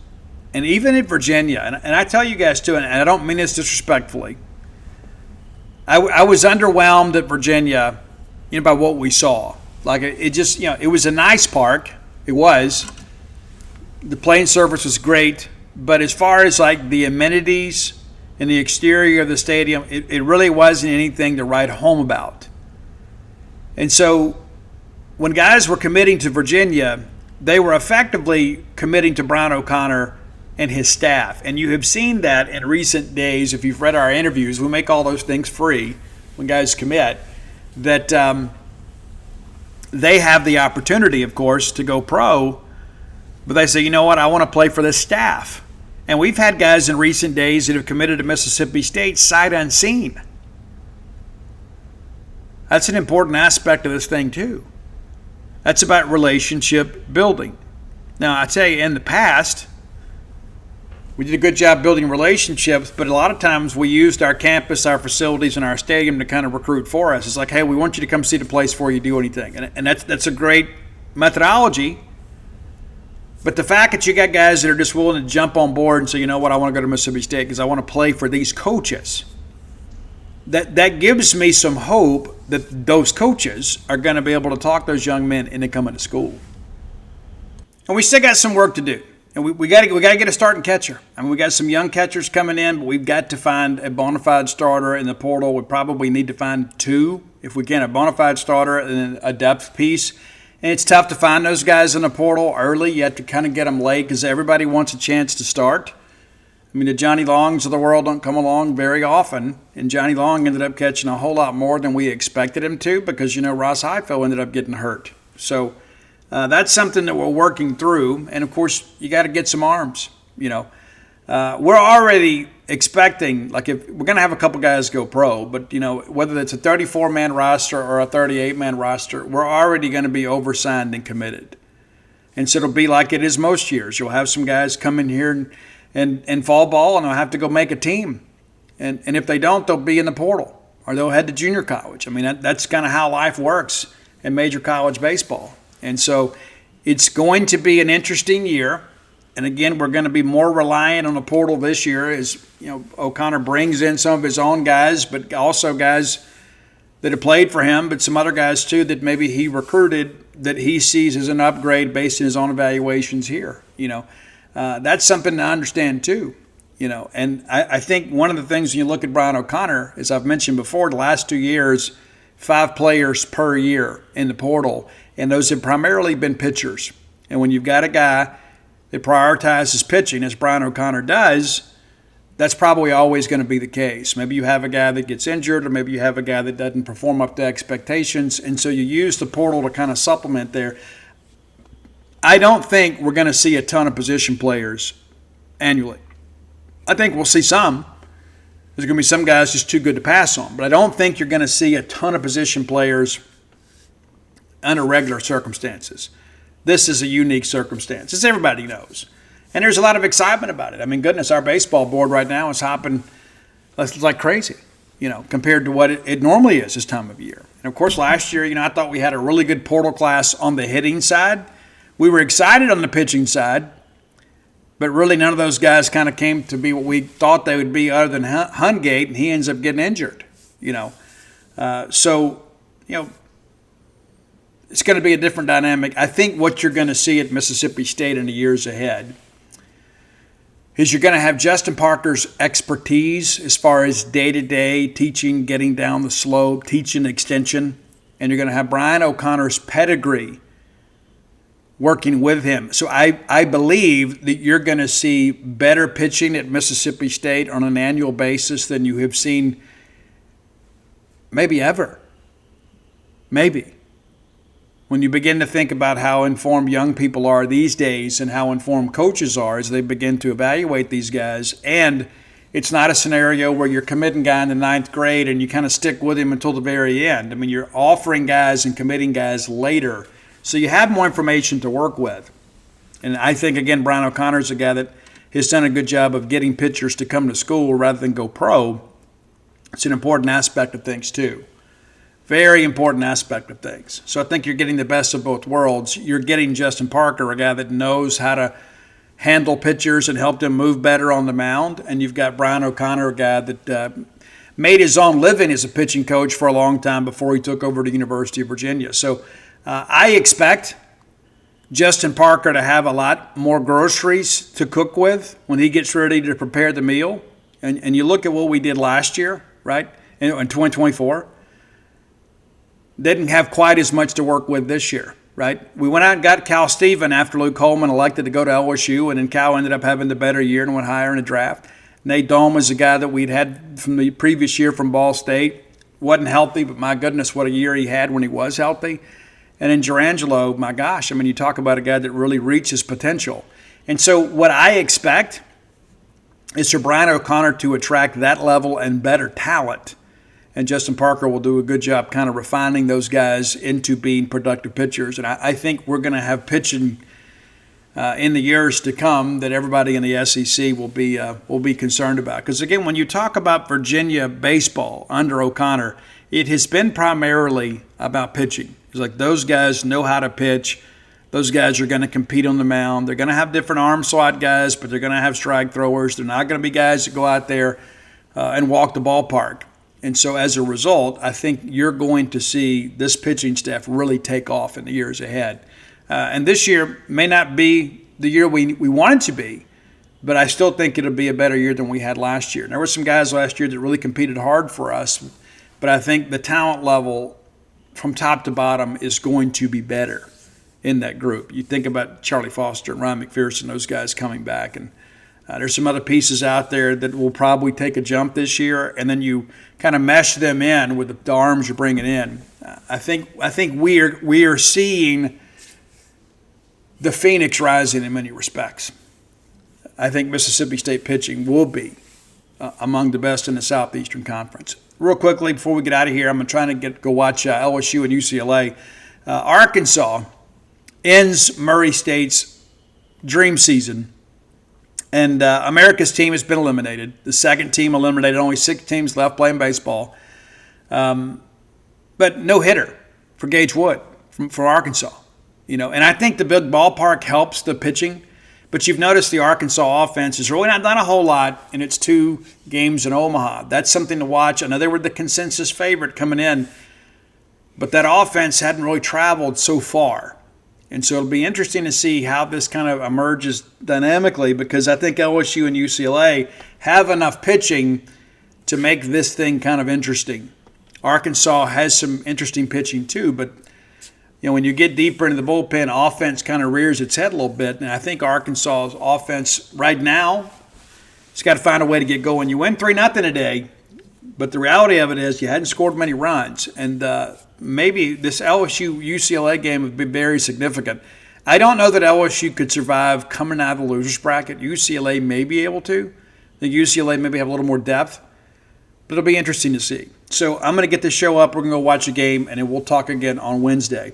And even in Virginia, and I tell you guys too, and I don't mean this disrespectfully, I was underwhelmed at Virginia, by what we saw. Like it just, it was a nice park. It was. The playing surface was great, but as far as like the amenities and the exterior of the stadium, it really wasn't anything to write home about. And so when guys were committing to Virginia, they were effectively committing to Brian O'Connor and his staff. And you have seen that in recent days. If you've read our interviews, we make all those things free when guys commit, that they have the opportunity, of course, to go pro, but they say, you know what, I want to play for this staff. And we've had guys in recent days that have committed to Mississippi State sight unseen. That's an important aspect of this thing too. That's about relationship building. Now, I tell you, in the past, we did a good job building relationships, but a lot of times we used our campus, our facilities, and our stadium to kind of recruit for us. It's like, hey, we want you to come see the place before you do anything. And that's a great methodology. But the fact that you got guys that are just willing to jump on board and say, you know what, I want to go to Mississippi State because I want to play for these coaches, that gives me some hope that those coaches are going to be able to talk those young men into coming to school. And we still got some work to do. And we got to get a starting catcher. I mean, we got some young catchers coming in, but we've got to find a bona fide starter in the portal. We probably need to find 2, if we can, a bona fide starter and then a depth piece. And it's tough to find those guys in the portal early. You have to kind of get them late because everybody wants a chance to start. I mean, the Johnny Longs of the world don't come along very often, and Johnny Long ended up catching a whole lot more than we expected him to because, Ross Highfield ended up getting hurt. So that's something that we're working through. And, of course, you got to get some arms, We're already expecting, like if we're going to have a couple guys go pro, but, whether it's a 34-man roster or a 38-man roster, we're already going to be oversigned and committed. And so it'll be like it is most years. You'll have some guys come in here and fall ball, and they'll have to go make a team. And if they don't, they'll be in the portal or they'll head to junior college. I mean, that's kind of how life works in major college baseball. And so it's going to be an interesting year. And again, we're going to be more reliant on the portal this year as, O'Connor brings in some of his own guys, but also guys that have played for him, but some other guys too that maybe he recruited that he sees as an upgrade based on his own evaluations here. That's something to understand too. And I think one of the things when you look at Brian O'Connor, as I've mentioned before, the last 2 years, 5 players per year in the portal, and those have primarily been pitchers. And when you've got a guy that prioritizes pitching, as Brian O'Connor does, that's probably always going to be the case. Maybe you have a guy that gets injured, or maybe you have a guy that doesn't perform up to expectations, and so you use the portal to kind of supplement there. I don't think we're going to see a ton of position players annually. I think we'll see some. There's going to be some guys just too good to pass on, but I don't think you're going to see a ton of position players under regular circumstances. This is a unique circumstance, as everybody knows. And there's a lot of excitement about it. I mean, goodness, our baseball board right now is hopping like crazy, compared to what it normally is this time of year. And, of course, last year, I thought we had a really good portal class on the hitting side. We were excited on the pitching side, but really none of those guys kind of came to be what we thought they would be other than Hungate, and he ends up getting injured, it's going to be a different dynamic. I think what you're going to see at Mississippi State in the years ahead is you're going to have Justin Parker's expertise as far as day-to-day teaching, getting down the slope, teaching extension, and you're going to have Brian O'Connor's pedigree working with him. So I believe that you're going to see better pitching at Mississippi State on an annual basis than you have seen maybe ever. Maybe. When you begin to think about how informed young people are these days and how informed coaches are as they begin to evaluate these guys, and it's not a scenario where you're committing a guy in the 9th grade and you kind of stick with him until the very end. I mean, you're offering guys and committing guys later, so you have more information to work with. And I think, again, Brian O'Connor's a guy that has done a good job of getting pitchers to come to school rather than go pro. It's an important aspect of things too. Very important aspect of things. So I think you're getting the best of both worlds. You're getting Justin Parker, a guy that knows how to handle pitchers and help them move better on the mound. And you've got Brian O'Connor, a guy that made his own living as a pitching coach for a long time before he took over the University of Virginia. So I expect Justin Parker to have a lot more groceries to cook with when he gets ready to prepare the meal. And you look at what we did last year, right, in 2024. Didn't have quite as much to work with this year, right? We went out and got Cal Steven after Luke Coleman elected to go to LSU, and then Cal ended up having the better year and went higher in the draft. Nate Dome was a guy that we'd had from the previous year from Ball State. Wasn't healthy, but my goodness, what a year he had when he was healthy. And then Gerangelo, my gosh, I mean, you talk about a guy that really reached his potential. And so what I expect is for Brian O'Connor to attract that level and better talent. And Justin Parker will do a good job kind of refining those guys into being productive pitchers. And I think we're going to have pitching in the years to come that everybody in the SEC will be concerned about. Because, again, when you talk about Virginia baseball under O'Connor, it has been primarily about pitching. It's like those guys know how to pitch. Those guys are going to compete on the mound. They're going to have different arm slot guys, but they're going to have strike throwers. They're not going to be guys that go out there and walk the ballpark. And so as a result, I think you're going to see this pitching staff really take off in the years ahead. And this year may not be the year we want it to be, but I still think it'll be a better year than we had last year. And there were some guys last year that really competed hard for us, but I think the talent level from top to bottom is going to be better in that group. You think about Charlie Foster and Ryan McPherson, those guys coming back, and there's some other pieces out there that will probably take a jump this year, and then you kind of mesh them in with the arms you're bringing in. I think we are seeing the phoenix rising in many respects. I think Mississippi State pitching will be among the best in the Southeastern Conference. Real quickly before we get out of here, I'm trying to go watch LSU and UCLA. Arkansas ends Murray State's dream season. And America's team has been eliminated. The second team eliminated. Only 6 teams left playing baseball. But no hitter for Gage Wood from Arkansas. And I think the big ballpark helps the pitching But you've noticed the Arkansas offense has really not done a whole lot in its 2 games in Omaha. That's something to watch. I know they were the consensus favorite coming in, but that offense hadn't really traveled so far. And so it'll be interesting to see how this kind of emerges dynamically, because I think LSU and UCLA have enough pitching to make this thing kind of interesting. Arkansas has some interesting pitching too, but when you get deeper into the bullpen, offense kind of rears its head a little bit. And I think Arkansas's offense right now has got to find a way to get going. You win 3-0 today, but the reality of it is you hadn't scored many runs. And maybe this LSU-UCLA game would be very significant. I don't know that LSU could survive coming out of the loser's bracket. UCLA may be able to. I think UCLA maybe have a little more depth. But it'll be interesting to see. So I'm going to get this show up. We're going to go watch a game, and then we'll talk again on Wednesday.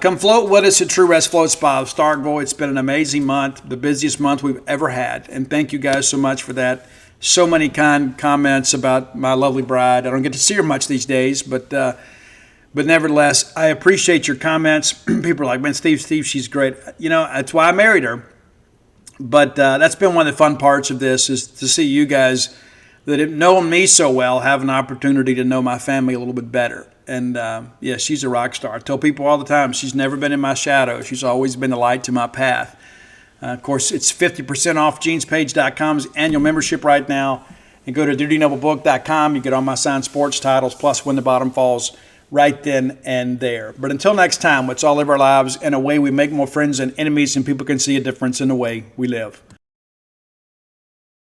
Come float with us at True Rest Float Spa of Starkville. It's been an amazing month, the busiest month we've ever had. And thank you guys so much for that. So many kind comments about my lovely bride. I don't get to see her much these days, but nevertheless, I appreciate your comments. People are like, man, Steve, she's great. That's why I married her. But that's been one of the fun parts of this, is to see you guys that have known me so well have an opportunity to know my family a little bit better. And, she's a rock star. I tell people all the time, she's never been in my shadow. She's always been the light to my path. Of course, it's 50% off genespage.com's annual membership right now. And go to DutyNobleBook.com. You get all my signed sports titles, plus When the Bottom Falls, right then and there. But until next time, let's all live our lives in a way we make more friends and enemies, and people can see a difference in the way we live.